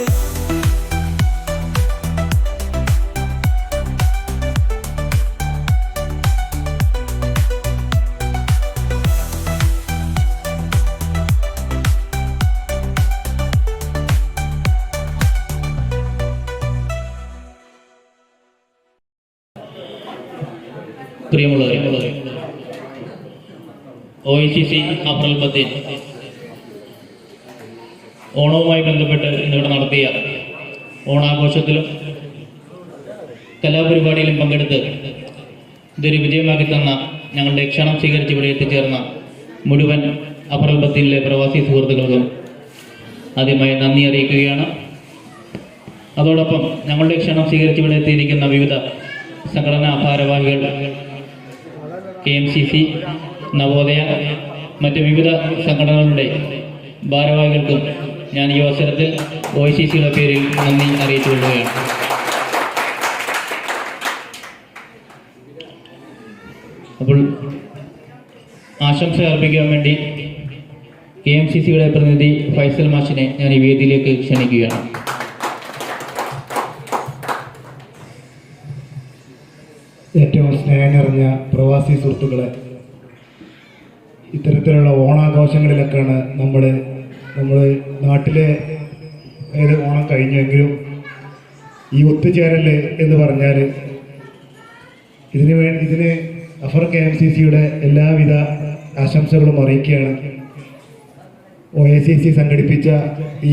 പ്രിയമുള്ളവരെ, OICC അപ്രൽ 10 ഓണവുമായി ബന്ധപ്പെട്ട് ഇന്നിവിടെ നടത്തിയ ഓണാഘോഷത്തിലും കലാപരിപാടിയിലും പങ്കെടുത്ത് ഇതൊരു വിജയമാക്കി തന്ന ഞങ്ങളുടെ ക്ഷണം സ്വീകരിച്ച് ഇവിടെ എത്തിച്ചേർന്ന മുഴുവൻ അപ്രൽ 10 പ്രവാസി സുഹൃത്തുക്കൾക്കും ആദ്യമായി നന്ദി അറിയിക്കുകയാണ്. അതോടൊപ്പം ഞങ്ങളുടെ ക്ഷണം സ്വീകരിച്ച് ഇവിടെ എത്തിയിരിക്കുന്ന വിവിധ സംഘടനാ ഭാരവാഹികൾ, KMCC, നവോദയ, മറ്റ് വിവിധ സംഘടനകളുടെ ഭാരവാഹികൾക്കും ഞാൻ ഈ അവസരത്തിൽ OICCയുടെ പേരിൽ നന്ദി അറിയിച്ചുകൊള്ളുകയാണ്. അപ്പോൾ ആശംസ അർപ്പിക്കാൻ വേണ്ടി KMCCയുടെ പ്രതിനിധി ഫൈസൽ മാഷിനെ ഞാൻ ഈ വേദിയിലേക്ക് ക്ഷണിക്കുകയാണ്. ഏറ്റവും സ്നേഹം നിറഞ്ഞ പ്രവാസി സുഹൃത്തുക്കളെ, ഇത്തരത്തിലുള്ള ഓണാഘോഷങ്ങളിലൊക്കെയാണ് നമ്മൾ നാട്ടിലെ ഏത് ഓണം കഴിഞ്ഞെങ്കിലും ഈ ഒത്തുചേരൽ എന്ന് പറഞ്ഞാൽ ഇതിന് അഫർ KMCCയുടെ എല്ലാവിധ ആശംസകളും അറിയിക്കുകയാണ്. OICC സംഘടിപ്പിച്ച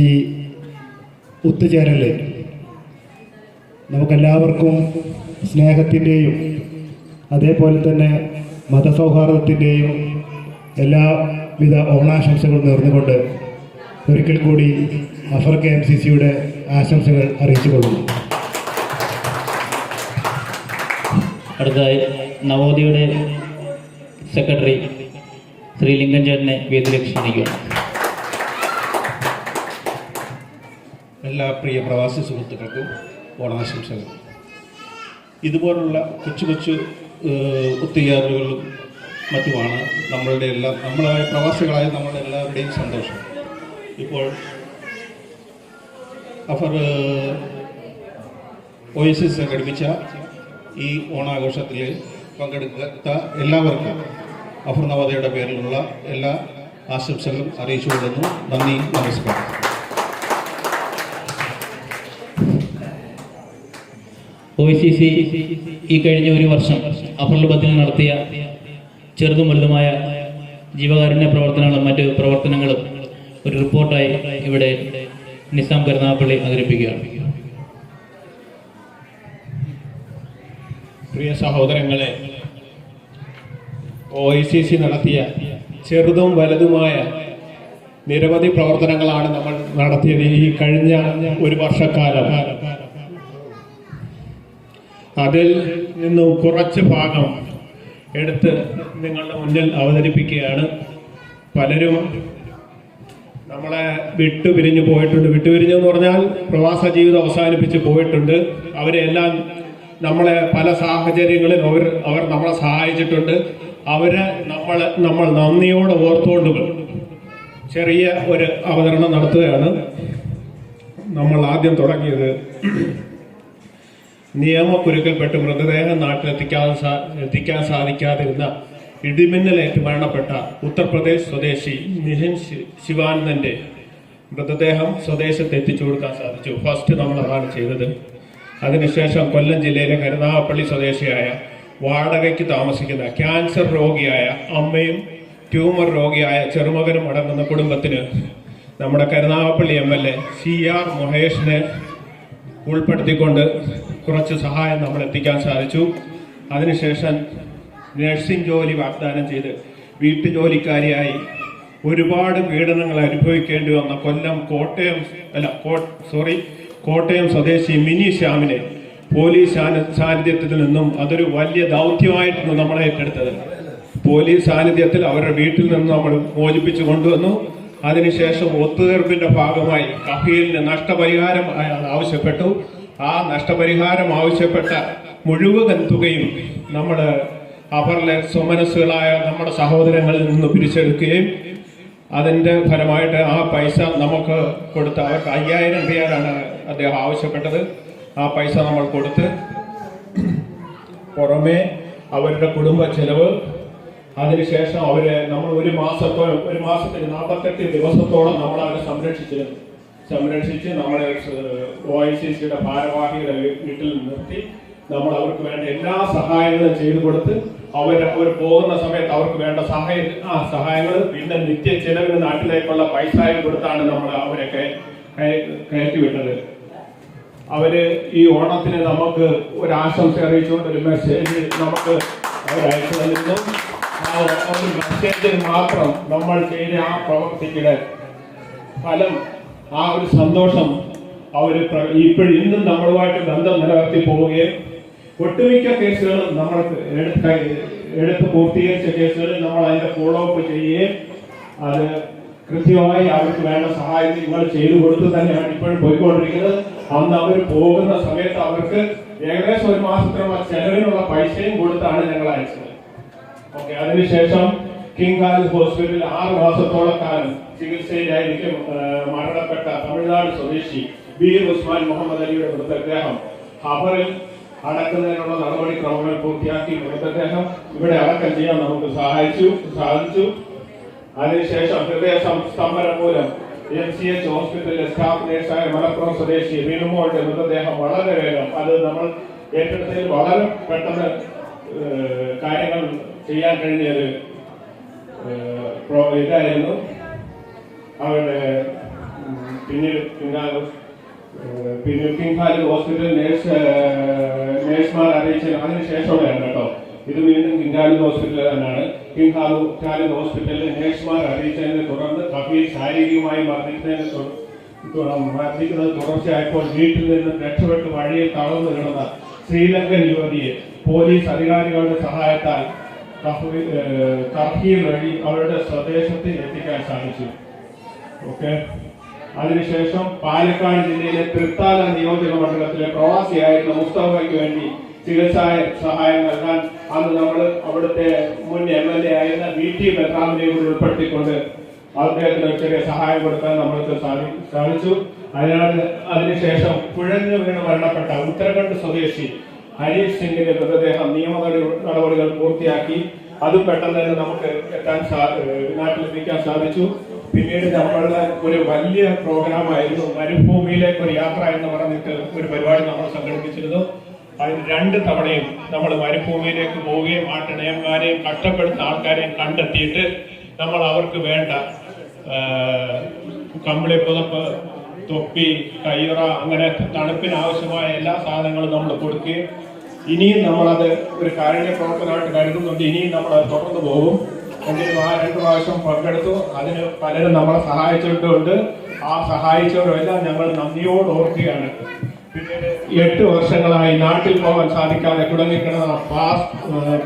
ഈ ഒത്തുചേരൽ നമുക്കെല്ലാവർക്കും സ്നേഹത്തിൻ്റെയും അതേപോലെ തന്നെ മതസൗഹാർദ്ദത്തിൻ്റെയും എല്ലാവിധ ഓണാശംസകളും നേർന്നുകൊണ്ട് ഒരിക്കൽ കൂടി അഫർ KMCCയുടെ ആശംസകൾ അറിയിച്ചുകൊള്ളുന്നു. അടുത്തതായി നവോദയയുടെ സെക്രട്ടറി ശ്രീ ലിംഗൻ ചേട്ടനെ വേദിയിലേക്ക് ക്ഷണിക്കുകയാണ്. എല്ലാ പ്രിയ പ്രവാസി സുഹൃത്തുക്കൾക്കും ഓണാശംസകൾ. ഇതുപോലുള്ള കൊച്ചു കൊച്ചു ഒത്തുചേരലുകളും മറ്റുമാണ് നമ്മളായ പ്രവാസികളായ നമ്മളുടെ എല്ലാവരുടെയും സന്തോഷം. ഇപ്പോൾ അഫർ OICC സംഘടിപ്പിച്ച ഈ ഓണാഘോഷത്തിൽ പങ്കെടുത്ത എല്ലാവർക്കും അഫർ നവോദയയുടെ പേരിലുള്ള എല്ലാ ആശംസകളും അറിയിച്ചുകൊള്ളുന്നു. നന്ദി, നമസ്കാരം. OICC ഈ കഴിഞ്ഞ ഒരു വർഷം അഫർലുബത്തിൽ നടത്തിയ ചെറുതും വലുതുമായ ജീവകാരുണ്യ പ്രവർത്തനങ്ങളും മറ്റ് പ്രവർത്തനങ്ങളും ഒരു റിപ്പോർട്ടായി ഇവിടെ നിസാം കരുനാഗപ്പള്ളി അവതരിപ്പിക്കുകയാണ്. പ്രിയ സഹോദരങ്ങളെ, OICC നടത്തിയ ചെറുതും വലുതുമായ നിരവധി പ്രവർത്തനങ്ങളാണ് നമ്മൾ നടത്തിയത് ഈ കഴിഞ്ഞ ഒരു വർഷക്കാലം. അതിൽ നിന്നും കുറച്ച് ഭാഗം എടുത്ത് നിങ്ങളുടെ മുന്നിൽ അവതരിപ്പിക്കുകയാണ്. പലരും നമ്മളെ വിട്ടുപിരിഞ്ഞു പോയിട്ടുണ്ട്. വിട്ടുപിരിഞ്ഞെന്ന് പറഞ്ഞാൽ പ്രവാസ ജീവിതം അവസാനിപ്പിച്ച് പോയിട്ടുണ്ട്. അവരെല്ലാം നമ്മളെ പല സാഹചര്യങ്ങളിൽ അവർ നമ്മളെ സഹായിച്ചിട്ടുണ്ട്. അവരെ നമ്മൾ നന്ദിയോടെ ഓർത്തുകൊണ്ട് ചെറിയ ഒരു അവതരണം നടത്തുകയാണ്. നമ്മൾ ആദ്യം തുടങ്ങിയത് നിയമക്കുരുക്കൽപ്പെട്ട് മൃതദേഹം നാട്ടിലെത്തിക്കാൻ സാധിക്കാതിരുന്ന ഇടിമിന്നലേറ്റ് മരണപ്പെട്ട ഉത്തർപ്രദേശ് സ്വദേശി നിഹിൻ ശിവാനന്ദന്റെ മൃതദേഹം സ്വദേശത്ത് എത്തിച്ചു കൊടുക്കാൻ സാധിച്ചു. ഫസ്റ്റ് നമ്മൾ അതാണ് ചെയ്തത്. അതിനുശേഷം കൊല്ലം ജില്ലയിലെ കരുനാഗപ്പള്ളി സ്വദേശിയായ വാടകയ്ക്ക് താമസിക്കുന്ന ക്യാൻസർ രോഗിയായ അമ്മയും ട്യൂമർ രോഗിയായ ചെറുമകനും അടങ്ങുന്ന കുടുംബത്തിന് നമ്മുടെ കരുനാഗപ്പള്ളി MLA CR മഹേഷിനെ ഉൾപ്പെടുത്തിക്കൊണ്ട് കുറച്ച് സഹായം നമ്മൾ എത്തിക്കാൻ സാധിച്ചു. അതിനുശേഷം നഴ്സിംഗ് ജോലി വാഗ്ദാനം ചെയ്ത് വീട്ടുജോലിക്കാരിയായി ഒരുപാട് പീഡനങ്ങൾ അനുഭവിക്കേണ്ടി വന്ന കോട്ടയം സ്വദേശി മിനി ശ്യാമിനെ പോലീസ് സാന്നിധ്യത്തിൽ നിന്നും അതൊരു വലിയ ദൗത്യമായിട്ടാണ് നമ്മളെ ഏറ്റെടുത്തത്. പോലീസ് സാന്നിധ്യത്തിൽ അവരുടെ വീട്ടിൽ നിന്ന് നമ്മൾ മോചിപ്പിച്ചു കൊണ്ടുവന്നു. അതിനുശേഷം ഒത്തുതീർപ്പിന്റെ ഭാഗമായി കഫീലിന് നഷ്ടപരിഹാരം ആവശ്യപ്പെട്ടു. ആ നഷ്ടപരിഹാരം ആവശ്യപ്പെട്ട മുഴുവൻ തുകയും നമ്മൾ അവരുടെ സ്വമനസ്സുകളായ നമ്മുടെ സഹോദരങ്ങളിൽ നിന്ന് പിരിച്ചെടുക്കുകയും അതിന്റെ ഫലമായിട്ട് ആ പൈസ നമുക്ക് കൊടുത്ത് അവർക്ക് 5000 രൂപയാണ് അദ്ദേഹം ആവശ്യപ്പെട്ടത്. ആ പൈസ നമ്മൾ കൊടുത്ത് പുറമെ അവരുടെ കുടുംബ ചെലവ്, അതിനുശേഷം നമ്മൾ ഒരു മാസത്തിന് 48 ദിവസത്തോളം നമ്മൾ അവരെ സംരക്ഷിച്ച് നമ്മളെ OICCയുടെ ഭാരവാഹിയുടെ വീട്ടിൽ നിർത്തി നമ്മൾ അവർക്ക് വേണ്ട എല്ലാ സഹായങ്ങളും ചെയ്തു കൊടുത്ത് അവർ പോകുന്ന സമയത്ത് അവർക്ക് വേണ്ട സഹായങ്ങൾ പിന്നെ നിത്യ ചെലവിന് നാട്ടിലേക്കുള്ള പൈസയും കൊടുത്താണ് നമ്മൾ അവരൊക്കെ കയറ്റിവിട്ടത്. അവര് ഈ ഓണത്തിന് നമുക്ക് ഒരു ആശംസ അറിയിച്ചുകൊണ്ട് ഒരു മെസ്സേജ് നമുക്ക് അവരയച്ചു തന്നിരുന്നു. ആ ഒരു മെസ്സേജിൽ മാത്രം നമ്മൾ ചെയ്ത ആ പ്രവൃത്തിയുടെ ഫലം, ആ ഒരു സന്തോഷം ഇന്നും നമ്മളുമായിട്ട് ബന്ധം നിലനിർത്തി പോവുകയും ഒട്ടുമിക്ക കേസുകളും നമ്മൾ എടുത്ത് പൂർത്തീകരിച്ച കേസുകളിൽ നമ്മൾ അതിന്റെ ഫോളോ അപ്പ് ചെയ്യുകയും അത് കൃത്യമായി അവർക്ക് വേണ്ട സഹായം നിങ്ങൾ ചെയ്തു കൊടുത്ത് തന്നെയാണ് ഇപ്പോഴും പോയിക്കൊണ്ടിരിക്കുന്നത്. അന്ന് അവർ പോകുന്ന സമയത്ത് അവർക്ക് ഏകദേശം ഒരു മാസത്തിനുള്ള ചെലവിനുള്ള പൈസയും കൊടുത്താണ് ഞങ്ങൾ അയച്ചത്. ഓക്കെ, അതിനുശേഷം കിങ് ഖാലിദ് ഹോസ്പിറ്റലിൽ 6 മാസത്തോളം കാലം ചികിത്സയിലായിരിക്കും മരണപ്പെട്ട തമിഴ്നാട് സ്വദേശി ബീർ ഉസ്മാൻ മുഹമ്മദ് അലിയുടെ മൃതദേഹം ഖബറിൽ അടക്കുന്നതിനുള്ള നടപടിക്രമങ്ങൾ പൂർത്തിയാക്കി മൃതദേഹം ഇവിടെ അടക്കം ചെയ്യാൻ നമുക്ക് സാധിച്ചു. അതിനുശേഷം ഹൃദയ സ്തംഭനം മൂലം MCH ഹോസ്പിറ്റലിലെ സ്റ്റാഫ് നേഴ്സായ മലപ്പുറം സ്വദേശി റീനുമോളുടെ മൃതദേഹം വളരെ വേഗം, അത് നമ്മൾ ഏറ്റെടുത്തതിൽ വളരെ പെട്ടെന്ന് കാര്യങ്ങൾ ചെയ്യാൻ കഴിഞ്ഞൊരു ഇതായിരുന്നു. അവരുടെ പിന്നീട് കിങ് ഖാലിദ് ഹോസ്പിറ്റൽ നേഴ്സുമാർ അറിയിച്ചത് അതിനുശേഷമാണ് കേട്ടോ. ഇത് വീണ്ടും കിങ് ഖാലിദ് ഹോസ്പിറ്റലിൽ തന്നെയാണ്. കിങ് ഖാലിദ് ഹോസ്പിറ്റലിൽ നേഴ്സുമാർ അറിയിച്ചതിനെ തുടർന്ന് കഫീൽ ശാരീരികമായി മർദ്ദിക്കുന്നത് തുടർച്ചയായപ്പോൾ വീട്ടിൽ നിന്ന് രക്ഷപ്പെട്ട് വഴിയിൽ തളർന്നു കിടന്ന ശ്രീലങ്കൻ യുവതിയെ പോലീസ് അധികാരികളുടെ സഹായത്താൽ കർഫ്യൂ വഴി അവരുടെ സ്വദേശത്തിൽ എത്തിക്കാൻ സാധിച്ചു. ഓക്കെ, അതിനുശേഷം പാലക്കാട് ജില്ലയിലെ തൃത്താല നിയോജക മണ്ഡലത്തിലെ പ്രവാസിയായിരുന്ന മുസ്തഫയ്ക്ക് വേണ്ടി ചികിത്സാ സഹായം നൽകാൻ അന്ന് നമ്മൾ അവിടുത്തെ മുൻ MLA ആയിരുന്ന VT ബൽറാമിനെ കൂടി ഉൾപ്പെടുത്തിക്കൊണ്ട് അദ്ദേഹത്തിന് ചെറിയ സഹായം കൊടുക്കാൻ നമ്മൾക്ക് സാധിച്ചു. അതിനുശേഷം കുഴഞ്ഞു വീണ് മരണപ്പെട്ട ഉത്തരാഖണ്ഡ് സ്വദേശി ഹരീഷ് സിംഗിന്റെ മൃതദേഹം നിയമ നടപടികൾ പൂർത്തിയാക്കി അതും പെട്ടെന്ന് തന്നെ നമുക്ക് നാട്ടിലെത്തിക്കാൻ സാധിച്ചു. പിന്നീട് നമ്മളുടെ ഒരു വലിയ പ്രോഗ്രാമായിരുന്നു മരുഭൂമിയിലേക്ക് ഒരു യാത്ര എന്ന് പറഞ്ഞിട്ട് ഒരു പരിപാടി നമ്മൾ സംഘടിപ്പിച്ചിരുന്നു. അതിന് 2 തവണയും നമ്മൾ മരുഭൂമിയിലേക്ക് പോവുകയും ആട്ടിടയന്മാരെയും കഷ്ടപ്പെടുന്ന ആൾക്കാരെയും കണ്ടെത്തിയിട്ട് നമ്മൾ അവർക്ക് വേണ്ട കമ്പിളി പുതപ്പ്, തൊപ്പി, കയ്യുറ, അങ്ങനെ തണുപ്പിന് ആവശ്യമായ എല്ലാ സാധനങ്ങളും നമ്മൾ കൊടുക്കുകയും ഇനിയും നമ്മളത് ഒരു കാരുണ്യ പ്രവർത്തനമായിട്ട് കരുതുന്നുണ്ട്. ഇനിയും നമ്മളത് തുടർന്നു പോകും. എങ്കിലും ആ 2 പ്രാവശ്യം പങ്കെടുത്തു. അതിന് പലരും നമ്മളെ സഹായിച്ചിട്ടുണ്ട്. ആ സഹായിച്ചവരെല്ലാം ഞങ്ങൾ നന്ദിയോട് ഓർക്കുകയാണ്. പിന്നീട് 8 വർഷങ്ങളായി നാട്ടിൽ പോകാൻ സാധിക്കാതെ കുടുങ്ങിക്കിടന്ന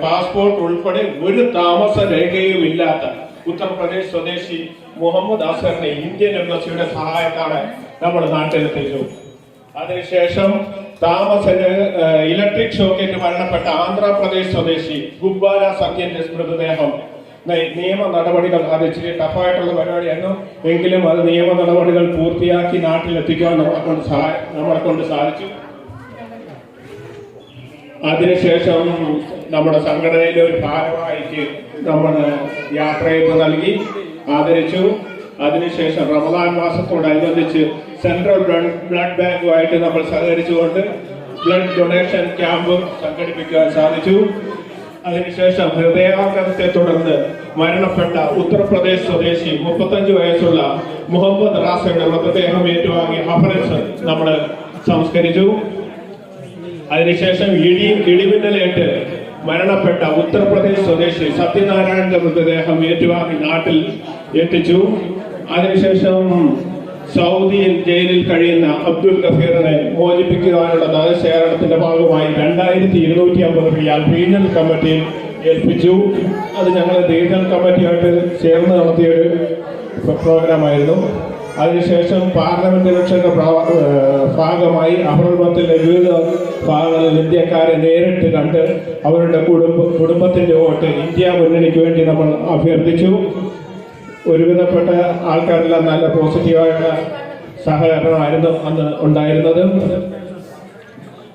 പാസ്പോർട്ട് ഉൾപ്പെടെ ഒരു താമസ രേഖയും ഇല്ലാത്ത ഉത്തർപ്രദേശ് സ്വദേശി മുഹമ്മദ് അസറിനെ ഇന്ത്യൻ എംബസിയുടെ സഹായത്തോടെ നമ്മൾ നാട്ടിലെത്തിച്ചു. അതിനുശേഷം ഇലക്ട്രിക് ഷോക്കേറ്റ് മരണപ്പെട്ട ആന്ധ്രാപ്രദേശ് സ്വദേശി ഗുബ്ബാല സത്യന്റെ മൃതദേഹം നിയമ നടപടികൾ, അത് ഇച്ചിരി ടഫായിട്ടുള്ള പരിപാടിയായിരുന്നു, എങ്കിലും അത് നിയമ നടപടികൾ പൂർത്തിയാക്കി നാട്ടിലെത്തിക്കാൻ നമ്മളെ കൊണ്ട് സാധിച്ചു. അതിനുശേഷം നമ്മുടെ സംഘടനയിലെ ഒരു ഭാരവാഹിക്ക് നമ്മൾ യാത്രയപ്പ് നൽകി ആദരിച്ചു. അതിനുശേഷം റമദാൻ മാസത്തോടനുബന്ധിച്ച് സെൻട്രൽ ബ്ലഡ് ബാങ്കുമായിട്ട് നമ്മൾ സഹകരിച്ചുകൊണ്ട് ബ്ലഡ് ഡൊണേഷൻ ക്യാമ്പ് സംഘടിപ്പിക്കാൻ സാധിച്ചു. അതിനുശേഷം ഹൃദയാഘാതത്തെ തുടർന്ന് മരണപ്പെട്ട ഉത്തർപ്രദേശ് സ്വദേശി 35 വയസ്സുള്ള മുഹമ്മദ് റാസയുടെ മൃതദേഹം ഏറ്റുവാങ്ങി ഖബറിൽ നമ്മൾ സംസ്കരിച്ചു. അതിനുശേഷം ഇടിമിന്നലേറ്റ് മരണപ്പെട്ട ഉത്തർപ്രദേശ് സ്വദേശി സത്യനാരായണന്റെ മൃതദേഹം ഏറ്റുവാങ്ങി നാട്ടിൽ എത്തിച്ചു. അതിനുശേഷം സൗദിയിൽ ജയിലിൽ കഴിയുന്ന അബ്ദുൽ ഗഫീറിനെ മോചിപ്പിക്കുവാനുള്ള ധനശേഖരണത്തിന്റെ ഭാഗമായി 2250 റിയാൽ റീജിയണൽ കമ്മിറ്റിയിൽ ഏൽപ്പിച്ചു. അത് ഞങ്ങൾ റീജിയണൽ കമ്മിറ്റിയായിട്ട് ചേർന്ന് നടത്തിയൊരു പ്രോഗ്രാമായിരുന്നു. അതിനുശേഷം പാർലമെന്റ് ഇലക്ഷന്റെ ഭാഗമായി അഹമ്മദാബാദിലെ വിവിധ ഭാഗങ്ങളിൽ ഇന്ത്യക്കാരെ നേരിട്ട് കണ്ട് അവരുടെ കുടുംബത്തിന്റെ വോട്ട് ഇന്ത്യ മുന്നണിക്ക് വേണ്ടി നമ്മൾ അഭ്യർത്ഥിച്ചു. ഒരുവിധപ്പെട്ട ആൾക്കാരെല്ലാം നല്ല പോസിറ്റീവായിട്ടുള്ള സഹകരണമായിരുന്നു അന്ന് ഉണ്ടായിരുന്നത്.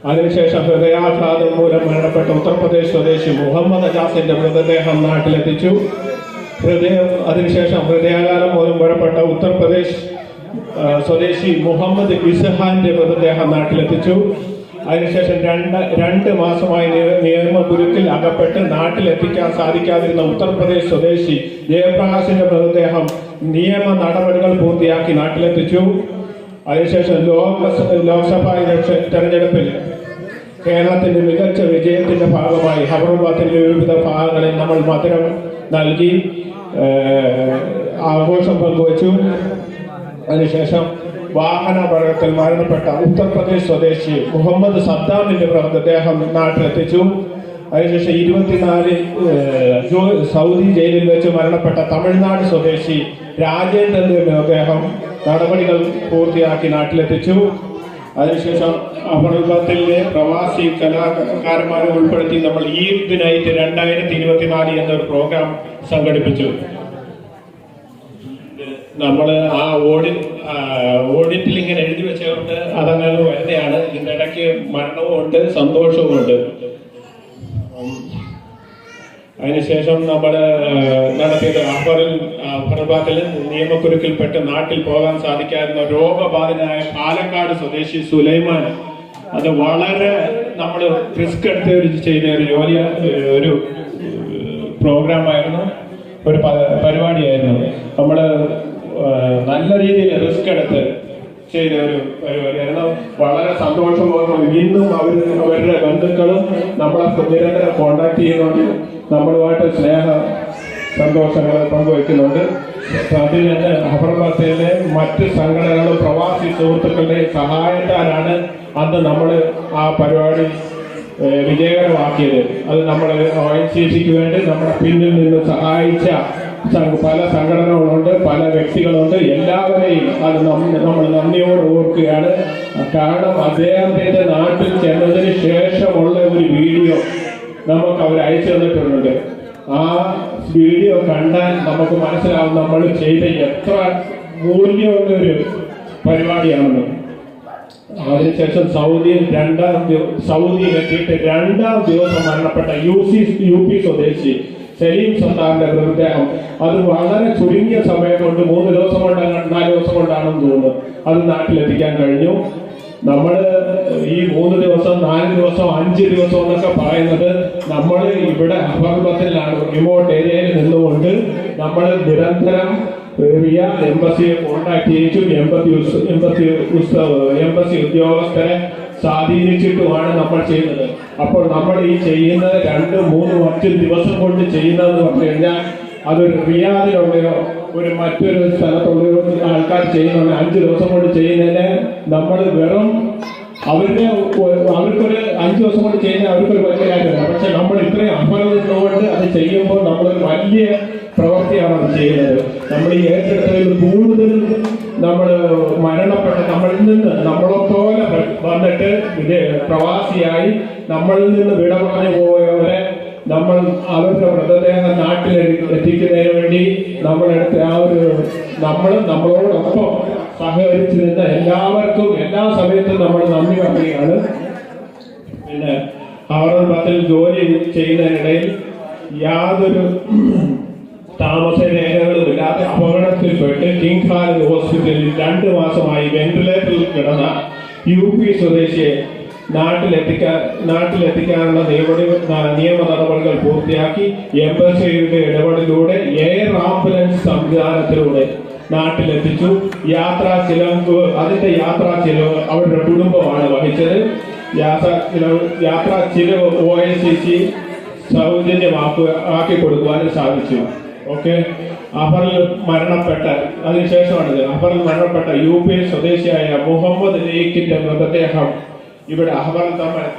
അതിനുശേഷം ഹൃദയാഘാതം മൂലം മരണപ്പെട്ട ഉത്തർപ്രദേശ് സ്വദേശി മുഹമ്മദ് അജാസിന്റെ മൃതദേഹം നാട്ടിലെത്തിച്ചു. അതിനുശേഷം ഹൃദയാഘാതം മൂലം മരണപ്പെട്ട ഉത്തർപ്രദേശ് സ്വദേശി മുഹമ്മദ് ഇസ്ഹാന്റെ മൃതദേഹം നാട്ടിലെത്തിച്ചു. അതിനുശേഷം 2 മാസമായി നിയമഗുരുക്കിൽ അകപ്പെട്ട് നാട്ടിലെത്തിക്കാൻ സാധിക്കാതിരുന്ന ഉത്തർപ്രദേശ് സ്വദേശി ജയപ്രകാശിന്റെ മൃതദേഹം നിയമ നടപടികൾ പൂർത്തിയാക്കി നാട്ടിലെത്തിച്ചു. അതിനുശേഷം ലോക്സഭാ തെരഞ്ഞെടുപ്പിൽ കേരളത്തിന്റെ മികച്ച വിജയത്തിന്റെ ഭാഗമായി ഹൈദരാബാദിന്റെ വിവിധ ഭാഗങ്ങളിൽ നമ്മൾ മധുരം നൽകി ആഘോഷം പങ്കുവച്ചു. അതിനുശേഷം വാഹനാപകടത്തിൽ മരണപ്പെട്ട ഉത്തർപ്രദേശ് സ്വദേശി മുഹമ്മദ് സദ്ദാമിന്റെ മൃതദേഹം നാട്ടിലെത്തിച്ചു. അതിനുശേഷം 24 സൗദി ജയിലിൽ വെച്ച് മരണപ്പെട്ട തമിഴ്നാട് സ്വദേശി രാജേന്ദ്രൻ അദ്ദേഹം നടപടികൾ പൂർത്തിയാക്കി നാട്ടിലെത്തിച്ചു. അതിനുശേഷം അപർണത്തിലെ പ്രവാസി കലാകാരന്മാരെ ഉൾപ്പെടുത്തി നമ്മൾ ഈദ് നൈറ്റ് 2024 എന്നൊരു പ്രോഗ്രാം സംഘടിപ്പിച്ചു. നമ്മൾ ആ ഓഡിറ്റിൽ ഇങ്ങനെ എഴുതി വെച്ചുകൊണ്ട് അതങ്ങനെ വരുന്നതാണ്. ഇതിൻ്റെ ഇടയ്ക്ക് മരണവും ഉണ്ട്, സന്തോഷവും ഉണ്ട്. അതിനുശേഷം നമ്മൾ നടത്തിയത് അപർണത്തിൽ നിയമക്കുരുക്കിൽപ്പെട്ട് നാട്ടിൽ പോകാൻ സാധിക്കാവുന്ന രോഗബാധിതനായ പാലക്കാട് സ്വദേശി സുലൈമാൻ, അത് വളരെ നമ്മൾ റിസ്ക് എടുത്ത് ചെയ്ത ഒരു പ്രോഗ്രാമായിരുന്നു, ഒരു പരിപാടിയായിരുന്നു. നമ്മൾ നല്ല രീതിയിൽ റിസ്ക് എടുത്ത് ചെയ്ത ഒരു പരിപാടിയായിരുന്നു. വളരെ സന്തോഷപൂർവ്വം ഇന്നും അവരുടെ ബന്ധുക്കളും നമ്മളെ നിരന്തരം കോണ്ടാക്ട് ചെയ്യുന്നുണ്ട്, നമ്മളുമായിട്ട് സന്തോഷങ്ങൾ പങ്കുവയ്ക്കുന്നുണ്ട്. അതിൽ നിന്ന് അപർണത്തിലെ മറ്റ് സംഘടനകളും പ്രവാസി സുഹൃത്തുക്കളുടെയും സഹായത്താലാണ് അന്ന് നമ്മൾ ആ പരിപാടി വിജയകരമാക്കിയത്. അത് നമ്മൾ ONCCക്ക് വേണ്ടി നമ്മുടെ പിന്നിൽ നിന്ന് സഹായിച്ച പല സംഘടനകളുണ്ട്, പല വ്യക്തികളുണ്ട്. എല്ലാവരെയും അത് നമ്മൾ നന്ദിയോട് ഓർക്കുകയാണ്. കാരണം അദ്ദേഹത്തിന്റെ നാട്ടിൽ ചെന്നതിന് ശേഷമുള്ള ഒരു വീഡിയോ നമുക്ക് അവർ അയച്ചു തന്നിട്ടുണ്ട്. ആ വീഡിയോ കണ്ടാൽ നമുക്ക് മനസ്സിലാവും നമ്മൾ ചെയ്ത എത്ര മൂല്യമുള്ളൊരു പരിപാടിയാണെന്ന്. അതിനുശേഷം സൗദിയിലെത്തിയിട്ട് 2-ാം ദിവസം മരണപ്പെട്ട UP സ്വദേശി സലീം സത്താറിന്റെ മൃതദേഹം അത് വളരെ ചുരുങ്ങിയ സമയം കൊണ്ട് 3 ദിവസം കൊണ്ട് 4 ദിവസം കൊണ്ടാണെന്ന് തോന്നുന്നു അത് നാട്ടിലെത്തിക്കാൻ കഴിഞ്ഞു. നമ്മൾ ഈ 3 ദിവസം 4 ദിവസം 5 ദിവസം എന്നൊക്കെ പറയുന്നത് നമ്മൾ ഇവിടെ അപർണത്തിലാണ്, റിമോട്ട് ഏരിയയിൽ നിന്നുകൊണ്ട് നമ്മൾ നിരന്തരം റിയാദ് എംബസിയെ കോൺടാക്ട് ചെയ്യിച്ചു. എംബസി ഉദ്യോഗസ്ഥരെ സ്വാധീനിച്ചിട്ടുമാണ് നമ്മൾ ചെയ്യുന്നത്. അപ്പോൾ നമ്മൾ ഈ ചെയ്യുന്നത് 2, 3, 5 ദിവസം കൊണ്ട് ചെയ്യുന്നതെന്ന് പറഞ്ഞു കഴിഞ്ഞാൽ അതൊരു റിയാദിലുള്ളയോ ഒരു മറ്റൊരു സ്ഥലത്തുള്ളയോ ആൾക്കാർ ചെയ്യുന്നുണ്ട്. 5 ദിവസം കൊണ്ട് ചെയ്യുന്നതിന് നമ്മൾ വെറും അവർക്കൊരു 5 ദിവസം കൊണ്ട് ചെയ്യുന്ന അവർക്കൊരു വലിയ കാര്യമല്ല. പക്ഷെ നമ്മൾ ഇത്രയും അപകടങ്ങളുകൊണ്ട് അത് ചെയ്യുമ്പോൾ നമ്മളൊരു വലിയ പ്രവൃത്തിയാണ് അത് ചെയ്യുന്നത്. നമ്മൾ ഈ ഏറ്റെടുത്തതിൽ കൂടുതൽ നമ്മൾ മരണപ്പെട്ട നമ്മളിൽ നിന്ന് നമ്മളെപ്പോലെ വന്നിട്ട് പ്രവാസിയായി നമ്മളിൽ നിന്ന് വിട പറഞ്ഞു പോയവരെ നമ്മൾ അവരുടെ മൃതദേഹം നാട്ടിൽ എത്തിക്കുന്നതിന് വേണ്ടി നമ്മളെടുത്ത നമ്മളോടൊപ്പം സഹകരിച്ചു നിന്ന എല്ലാവർക്കും എല്ലാ സമയത്തും നമ്മൾ നന്ദി പറയുകയാണ്. പിന്നെ അപർണത്തിൽ ജോലി ചെയ്യുന്നതിനിടയിൽ യാതൊരു താമസ രേഖകളുമില്ലാതെ അപകടത്തിൽപ്പെട്ട് കിങ് ഖാലിദ് ഹോസ്പിറ്റലിൽ 2 മാസമായി വെന്റിലേറ്ററിൽ കിടന്ന UP സ്വദേശിയെ നാട്ടിലെത്തിക്കാനുള്ള നിയമ നടപടികൾ പൂർത്തിയാക്കി എംബസിയുടെ ഇടപെടലിലൂടെ എയർ ആംബുലൻസ് സംവിധാനത്തിലൂടെ നാട്ടിലെത്തിച്ചു. അതിന്റെ യാത്രാ ചിലവ് അവരുടെ കുടുംബമാണ് വഹിച്ചത്. യാത്രാ ചിലവ് ONCC സൗജന്യമാക്കി കൊടുക്കുവാനും സാധിച്ചു. ഓക്കെ, അതിനുശേഷമാണിത്. അപറിൽ മരണപ്പെട്ട UP സ്വദേശിയായ മുഹമ്മദ് ലീക്കിന്റെ മൃതദേഹം ഇവിടെ അപറിൽ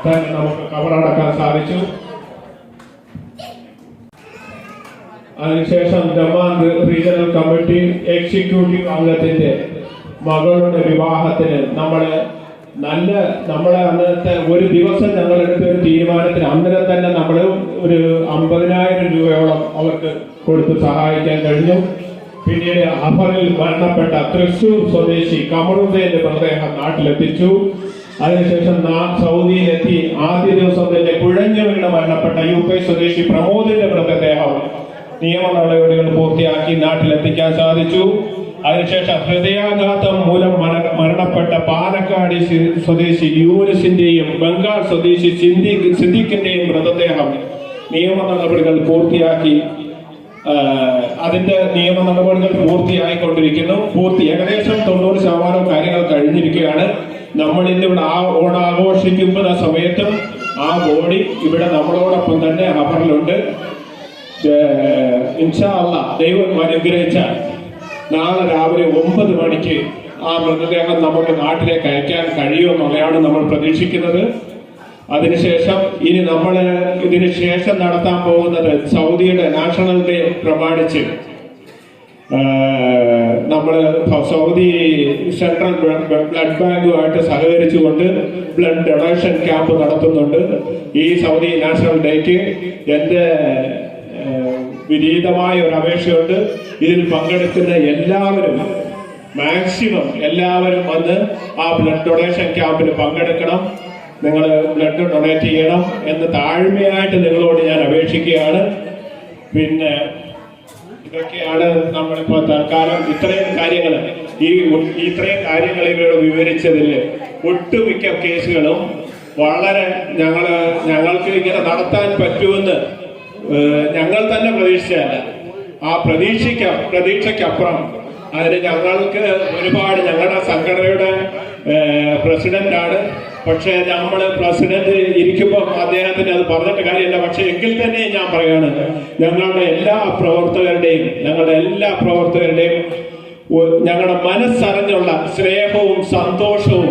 തന്നെ നമുക്ക് കബറടക്കാൻ സാധിച്ചു. അതിനുശേഷം ദമാൻ റീജിയണൽ കമ്മിറ്റി എക്സിക്യൂട്ടീവ് അംഗത്തിന്റെ മകളുടെ വിവാഹത്തിന് നമ്മളെ അന്നത്തെ ഒരു ദിവസം ഞങ്ങളെടുത്ത ഒരു തീരുമാനത്തിന് അന്നേരം തന്നെ നമ്മൾ ഒരു 50,000 രൂപയോളം അവർക്ക് കൊടുത്ത് സഹായിക്കാൻ കഴിഞ്ഞു. പിന്നീട് അപറിൽ മരണപ്പെട്ട തൃശൂർ സ്വദേശി കമറുദ്ദീന്റെ മൃതദേഹം നാട്ടിലെത്തിച്ചു. അതിനുശേഷം സൗദിയിലെത്തി ആദ്യ ദിവസം തന്നെ കുഴഞ്ഞു വീണ് മരണപ്പെട്ട UP സ്വദേശി പ്രമോദിന്റെ മൃതദേഹം നിയമ നടപടികൾ പൂർത്തിയാക്കി നാട്ടിലെത്തിക്കാൻ സാധിച്ചു. അതിനുശേഷം ഹൃദയാഘാതം മൂലം മരണപ്പെട്ട പാലക്കാട് സ്വദേശി യൂനിസിന്റെയും ബംഗാൾ സ്വദേശി സിദ്ദീഖിന്റെയും മൃതദേഹം നിയമ നടപടികൾ പൂർത്തിയാക്കി. അതിന്റെ നിയമ നടപടികൾ പൂർത്തിയായിക്കൊണ്ടിരിക്കുന്നു. ഏകദേശം 90% കാര്യങ്ങൾ കഴിഞ്ഞിരിക്കുകയാണ്. നമ്മൾ ഇന്നിവിടെ ഓണാഘോഷിക്കുന്ന സമയത്തും ആ ബോഡി ഇവിടെ നമ്മളോടൊപ്പം തന്നെ അപറിലുണ്ട്. ഇൻഷാ അല്ലാഹ് ദൈവം അനുഗ്രഹിച്ചാൽ നാളെ രാവിലെ 9 മണിക്ക് ആ മൃതദേഹം നമുക്ക് നാട്ടിലേക്ക് അയക്കാൻ കഴിയുമെന്നുള്ളതാണ് നമ്മൾ പ്രതീക്ഷിക്കുന്നത്. അതിനുശേഷം ഇതിന് ശേഷം നടത്താൻ പോകുന്നത് സൗദിയുടെ നാഷണൽ ഡേ പ്രമാണിച്ച് നമ്മൾ സൗദി സെൻട്രൽ ബ്ലഡ് ബാങ്കുമായിട്ട് സഹകരിച്ചുകൊണ്ട് ബ്ലഡ് ഡൊണേഷൻ ക്യാമ്പ് നടത്തുന്നുണ്ട്. ഈ സൗദി നാഷണൽ ഡേക്ക് എൻ്റെ വിനീതമായ ഒരു അപേക്ഷയുണ്ട്. ഇതിൽ പങ്കെടുക്കുന്ന എല്ലാവരും മാക്സിമം എല്ലാവരും വന്ന് ആ ബ്ലഡ് ഡൊണേഷൻ ക്യാമ്പിൽ പങ്കെടുക്കണം. നിങ്ങൾ ബ്ലഡ് ഡൊണേറ്റ് ചെയ്യണം എന്ന് താഴ്മയായിട്ട് നിങ്ങളോട് ഞാൻ അപേക്ഷിക്കുകയാണ്. പിന്നെ ഇതൊക്കെയാണ് നമ്മളിപ്പോൾ തൽക്കാലം ഇത്രയും കാര്യങ്ങൾ ഇത്രയും കാര്യങ്ങൾ ഇവിടെ വിവരിച്ചതിൽ ഒട്ടുമിക്ക കേസുകളും വളരെ ഞങ്ങൾക്ക് ഇങ്ങനെ നടത്താൻ പറ്റുമെന്ന് ഞങ്ങൾ തന്നെ പ്രതീക്ഷിച്ചതല്ല. ആ പ്രതീക്ഷയ്ക്കപ്പുറം അതിന് ഞങ്ങൾക്ക് ഒരുപാട് ഞങ്ങളുടെ സംഘടനയുടെ പ്രസിഡന്റാണ്. പക്ഷേ നമ്മൾ പ്രസിഡന്റ് ഇരിക്കുമ്പോൾ അദ്ദേഹത്തിന് അത് പറഞ്ഞിട്ട് കാര്യമില്ല. പക്ഷെ എങ്കിൽ തന്നെ ഞാൻ പറയാണ്, ഞങ്ങളുടെ എല്ലാ പ്രവർത്തകരുടെയും ഞങ്ങളുടെ മനസ്സറിഞ്ഞുള്ള സ്നേഹവും സന്തോഷവും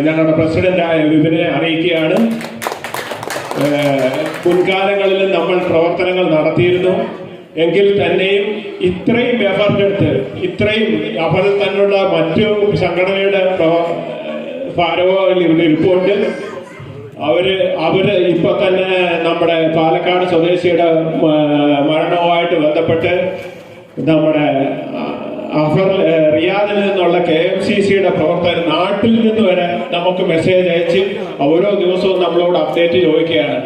ഞങ്ങളുടെ പ്രസിഡന്റായ വിപിനെ അറിയിക്കുകയാണ്. മുൻകാലങ്ങളിൽ നമ്മൾ പ്രവർത്തനങ്ങൾ നടത്തിയിരുന്നു. എങ്കിൽ തന്നെയും ഇത്രയും എഫർട്ട് എടുത്ത് ഇത്രയും അവരിൽ തന്നെയുള്ള മറ്റു സംഘടനയുടെ ഭാരവാഹികൾ ഇവിടെ ഇരിപ്പുണ്ട്. അവര് ഇപ്പൊ തന്നെ നമ്മുടെ പാലക്കാട് സ്വദേശിയുടെ മരണവുമായിട്ട് ബന്ധപ്പെട്ട് നമ്മുടെ റിയാദിൽ നിന്നുള്ള KMCCയുടെ പ്രവർത്തകർ നാട്ടിൽ നിന്ന് വരെ നമുക്ക് മെസ്സേജ് അയച്ച് ഓരോ ദിവസവും നമ്മളോട് അപ്ഡേറ്റ് ചോദിക്കുകയാണ്.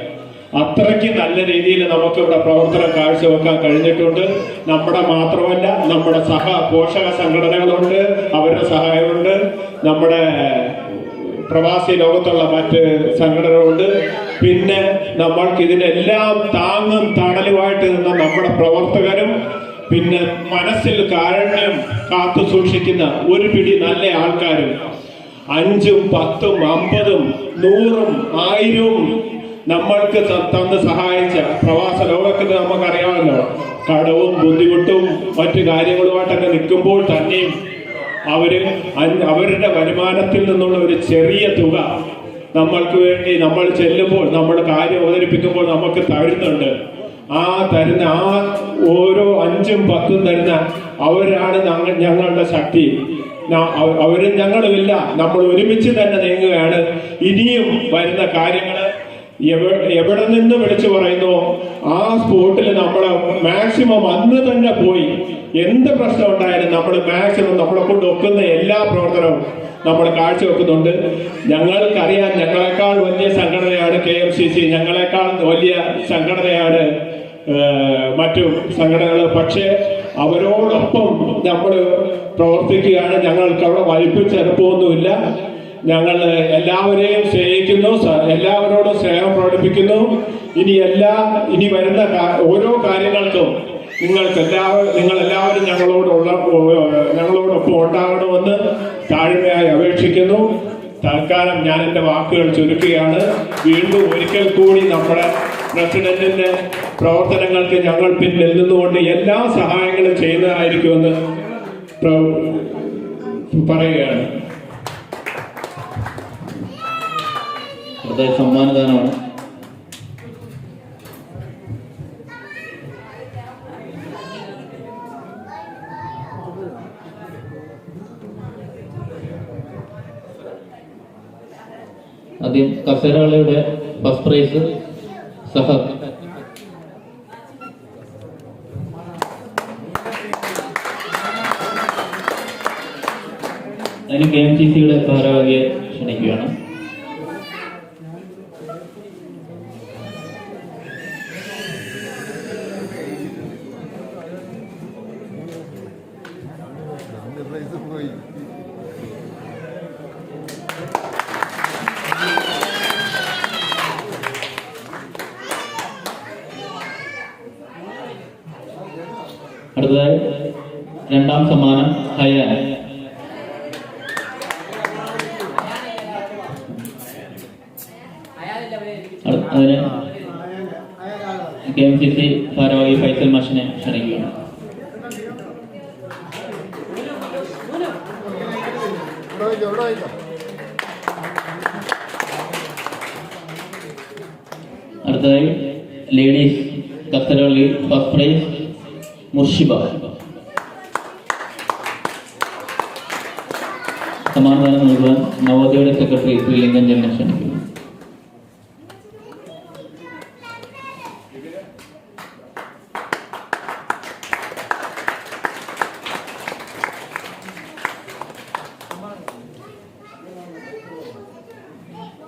അത്രയ്ക്ക് നല്ല രീതിയിൽ നമുക്ക് ഇവിടെ പ്രവർത്തനം കാഴ്ചവെക്കാൻ കഴിഞ്ഞിട്ടുണ്ട്. നമ്മുടെ മാത്രമല്ല, നമ്മുടെ പോഷക സംഘടനകളുണ്ട്, അവരുടെ സഹായമുണ്ട്. നമ്മുടെ പ്രവാസി ലോകത്തുള്ള മറ്റ് സംഘടനകളുണ്ട്. പിന്നെ നമ്മൾക്ക് ഇതിനെല്ലാം താങ്ങും തണലുമായിട്ട് നിന്ന നമ്മുടെ പ്രവർത്തകരും, പിന്നെ മനസ്സിൽ കാരുണ്യം കാത്തു സൂക്ഷിക്കുന്ന ഒരു പിടി നല്ല ആൾക്കാരും, 5ഉം 10ഉം 50ഉം 100ഉം 1000ഉം നമ്മൾക്ക് തന്ന് സഹായിച്ച പ്രവാസ ലോകത്തിന് നമുക്കറിയാമല്ലോ. കടവും ബുദ്ധിമുട്ടും മറ്റു കാര്യങ്ങളുമായിട്ടൊക്കെ നിൽക്കുമ്പോൾ തന്നെയും അവരുടെ വരുമാനത്തിൽ നിന്നുള്ള ഒരു ചെറിയ തുക നമ്മൾക്ക് വേണ്ടി നമ്മൾ ചെല്ലുമ്പോൾ, നമ്മൾ കാര്യം അവതരിപ്പിക്കുമ്പോൾ നമുക്ക് തരുന്നുണ്ട്. തരുന്ന ഓരോ 5ഉം 10ഉം തരുന്ന അവരാണ് ഞങ്ങളുടെ ശക്തി. അവരും ഞങ്ങളുമില്ല, നമ്മൾ ഒരുമിച്ച് തന്നെ നീങ്ങുകയാണ്. ഇനിയും വരുന്ന കാര്യങ്ങൾ എവിടെ നിന്ന് വിളിച്ചു പറയുന്നു ആ സ്പോട്ടിൽ നമ്മൾ മാക്സിമം അന്ന് തന്നെ പോയി എന്ത് പ്രശ്നം ഉണ്ടായാലും നമ്മൾ മാക്സിമം നമ്മളെ കൊണ്ട് ഒക്കുന്ന എല്ലാ പ്രവർത്തനവും നമ്മൾ കാഴ്ചവെക്കുന്നുണ്ട്. ഞങ്ങൾക്കറിയാം, ഞങ്ങളെക്കാൾ വലിയ സംഘടനയാണ് KMCC, ഞങ്ങളെക്കാൾ വലിയ സംഘടനയാണ് മറ്റു സംഘടനകൾ. പക്ഷേ അവരോടൊപ്പം നമ്മൾ പ്രവർത്തിക്കുകയാണ്. ഞങ്ങൾക്ക് അവിടെ വലിപ്പിച്ചെടുപ്പൊന്നുമില്ല. ഞങ്ങൾ എല്ലാവരെയും സ്നേഹിക്കുന്നു, എല്ലാവരോടും സ്നേഹം പ്രകടിപ്പിക്കുന്നു. ഇനി വരുന്ന ഓരോ കാര്യങ്ങൾക്കും നിങ്ങളെല്ലാവരും ഞങ്ങളോടൊപ്പം ഉണ്ടാകണമെന്ന് താഴ്മയായി അപേക്ഷിക്കുന്നു. തൽക്കാലം ഞാൻ എൻ്റെ വാക്കുകൾ ചുരുക്കുകയാണ്. വീണ്ടും ഒരിക്കൽ കൂടി നമ്മുടെ പ്രസിഡന്റിന്റെ പ്രവർത്തനങ്ങൾക്ക് ഞങ്ങൾ പിന്നിൽ നിന്നുകൊണ്ട് എല്ലാ സഹായങ്ങളും ചെയ്യുന്നതായിരിക്കുമെന്ന് പറയുകയാണ്. അടുത്ത സമ്മാനദാനമാണ്. ആദ്യം കസേരകളിയുടെ ഫസ്റ്റ് പ്രൈസ് സഹർ. അതിന് KMCCയുടെ ഭാരവാഹിയെ ക്ഷണിക്കുകയാണ്. അടുത്തതായി രണ്ടാം സമ്മാനം ഹയാൻ. അതിന് KMCC ഭാരവാഹി ഫൈസൽ മാഷിനെ ക്ഷണിക്കുകയാണ്. അടുത്തതായി ലേഡീസ് കസേരകളിൽ ഫസ്റ്റ് പ്രൈസ് മുർഷിബ. സമ്മാനദാനം നൽകുവാൻ നവോദയയുടെ സെക്രട്ടറി ശ്രീ ലിംഗൻ ജനനെ ക്ഷണിക്കുന്നു.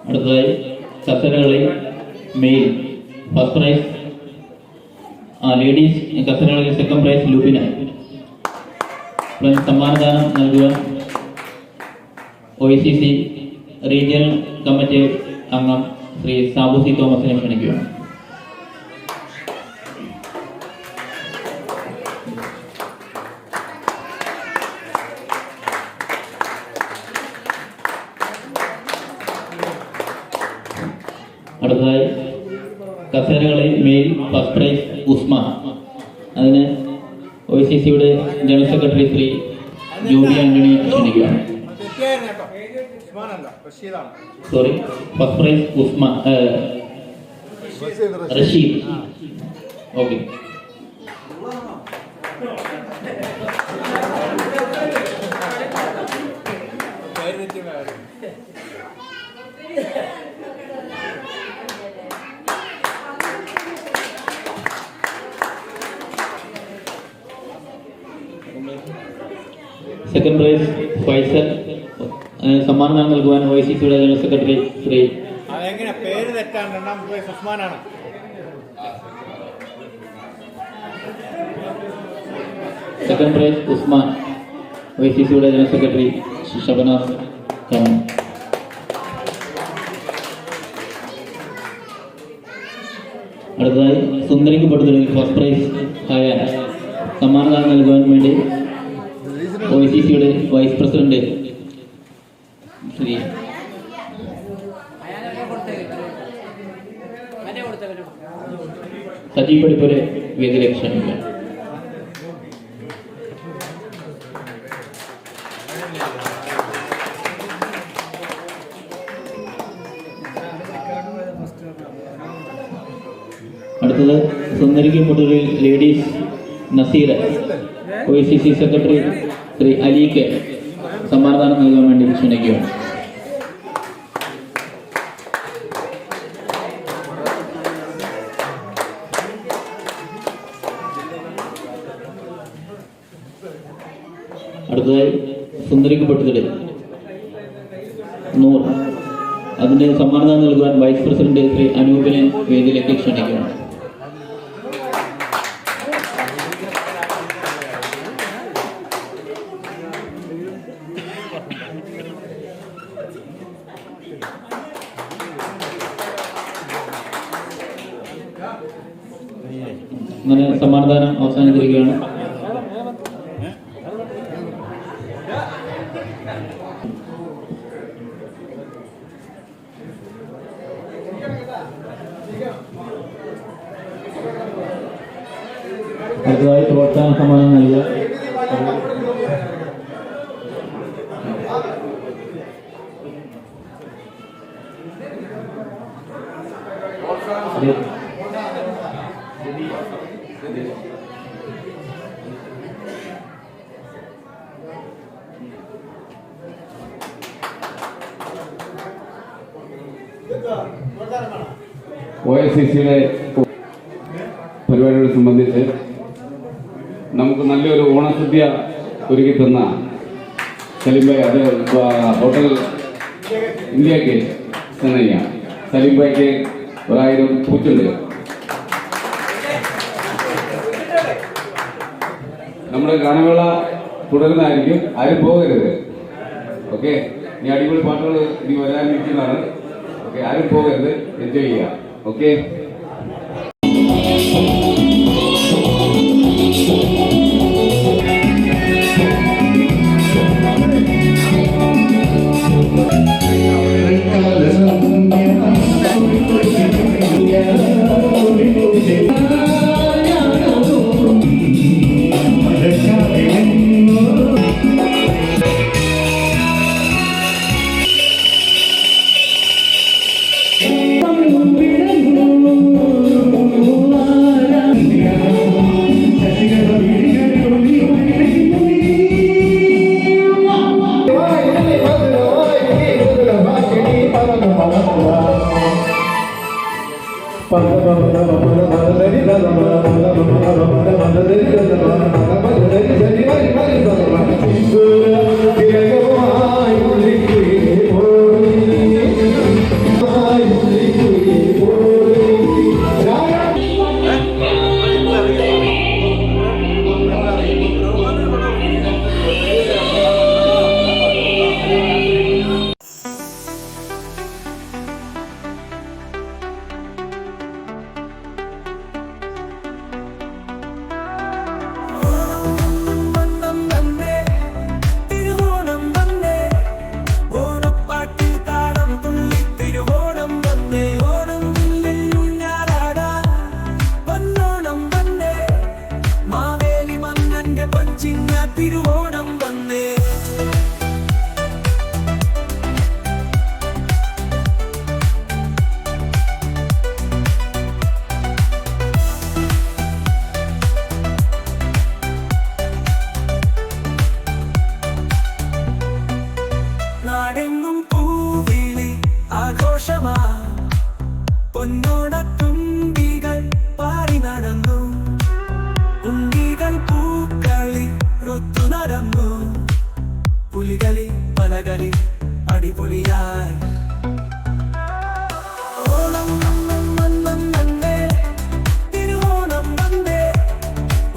അടുത്തതായി കസേരകളി മെയിൽ ഫസ്റ്റ് പ്രൈസ്, ലേഡീസ് കസേരകളി സെക്കൻഡ് പ്രൈസ് ലുബിന. സമ്മാനദാനം നൽകുവാൻ OICC റീജിയണൽ കമ്മിറ്റി അംഗം ശ്രീ സാബു സി തോമസിനെ ക്ഷണിക്കുകയാണ്. അടുത്തതായി കസേരകളിൽ മെയിൽ ഫസ്റ്റ് പ്രൈസ് ഉസ്മാൻ. അതിന് OICCയുടെ ജനറൽ സെക്രട്ടറി ശ്രീ ജോബി ആന്റണി ക്ഷണിക്കുകയാണ്. Sorry, first prize Usman Rasheed. Okay. Second prize Faisal. സമ്മാനം നൽകുവാൻ OICCയുടെ ജനറൽ സെക്രട്ടറി ശ്രീ പേര് തെറ്റാണ്. രണ്ടാം പ്രൈസ് ഉസ്മാനാണ്. Second prize Usman. OICCയുടെ ജനറൽ സെക്രട്ടറി ഷബനാസ് ഖാൻ. അടുത്തതായി സുന്ദരിക്ക് പടുത്തുള്ളിൽ ഫസ്റ്റ് പ്രൈസ് ഹയാൻ. സമ്മാനദാനം നൽകുവാൻ വേണ്ടി OICCയുടെ വൈസ് പ്രസിഡന്റ് ശ്രീ സജീവ് പടിപ്പുരെ വേദിയിലേക്ക് ക്ഷണിക്കുക. അടുത്തത് സുന്ദരിക്ക് മുട്ടുകളിൽ ladies Naseera. OICC secretary Shri അലിക്ക് സമ്മാനദാനം നൽകാൻ വേണ്ടി ക്ഷണിക്കുകയാണ്. അടുത്തതായി സുന്ദരിക്ക് പൊട്ടുതൽ നൂർ. അതിന്റെ സമ്മാനദാനം നൽകുവാൻ വൈസ് പ്രസിഡന്റ് ശ്രീ അനൂപിനെ വേദിയിലേക്ക് ക്ഷണിക്കുകയാണ്. അങ്ങനെ സമ്മാനദാനം അവസാനിച്ചിരിക്കുകയാണ്. അടുത്തതായി പ്രോത്സാഹന സമ്മാനം നൽകുക OICCയുടെ പരിപാടികളെ സംബന്ധിച്ച് നമുക്ക് നല്ലൊരു ഓണസദ്യ ഒരുക്കി തന്ന സലീം ഭായ്, അത് ഹോട്ടൽ ഇന്ത്യക്ക് തന്നെയാണ്. സലീം ഭായ്ക്ക് 1000 പൂച്ചുണ്ട്. നമ്മുടെ ഗാനമേള തുടരുന്നതായിരിക്കും, ആരും പോകരുത്. ഓക്കെ, ഇനി അടിപൊളി പാട്ടുകൾ ഇനി വരാനിരിക്കുന്നതാണ്. ഓക്കെ, ആരും പോകരുത്, എൻജോയ് ചെയ്യുക. ഓക്കെ. ശശികല വന്നം വന്നേ തിരുവോണം വന്നേ ഓണപ്പാട്ടിൽ താളം തുള്ളി തിരുവോണം വന്നേ ഓണം ഊഞ്ഞാലാടാ പൊന്നോണം വന്നേ മാവേലി മന്നന്റെ പഞ്ചിങ്ങ തിരുവോണം വന്നേ നാടെങ്ങും പൂവിളി ആഘോഷമാ പൊന്നോണത്തുമ്പികൾ പാറി നടന്നു ഉണ്ണികൾ പൂക്കളി റൊത്തു നടന്നു പുലികളി പലകളി അടിപൊളിയായി ഓണം വന്നം വന്നേ തിരുവോണം വന്നേ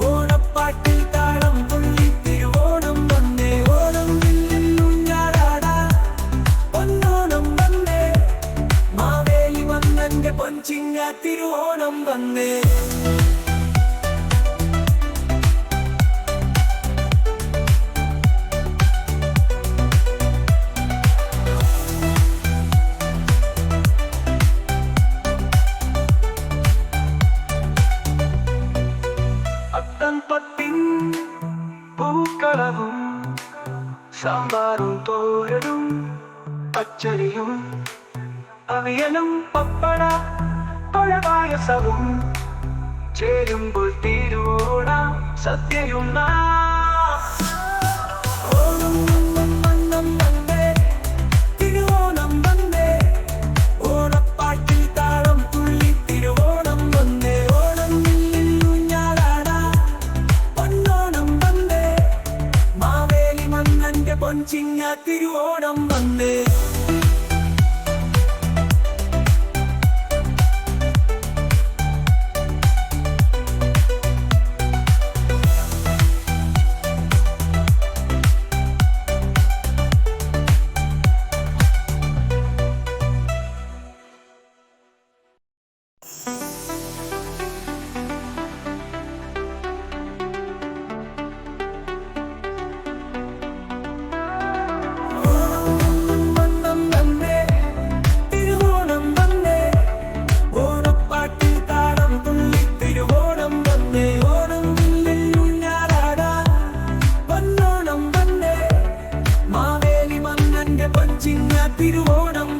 ഓണപ്പാട്ടിൽ താളം തുള്ളി തിരുവോണം വന്നേ ഓണം ഊഞ്ഞാലാടാ പൊന്നോണം വന്നേ മാവേലി മന്നന്റെ പൊൻചിങ്ങ തിരുവോണം വന്നേ അത്തൻപത്തിൻ പൂക്കളവും സാമ്പാറും തോരനും പച്ചരിയും അവിയലും പപ്പട പഴപായസവും ചേരുമ്പോൾ തിരുവോണ സദ്യയും ഓണം വന്നം വന്നേ തിരുവോണം വന്നേ ഓണപ്പാട്ടിൽ താളം തുള്ളി തിരുവോണം വന്നേ ഓണം ഊഞ്ഞാലാടാ പൊന്നോണം വന്നേ മാവേലി മന്നന്റെ പൊൻചിങ്ങ തിരുവോണം വന്നേ വന്നം വന്നേ തിരുവോണം വന്നേ ഓണപ്പാട്ടിൽ താളം തുള്ളി തിരുവോണം വന്നേ ഓണം ഊഞ്ഞാലാടാ പൊന്നോണം വന്നേ മാവേലി മന്നന്റെ പഞ്ചിങ്ങ തിരുവോണം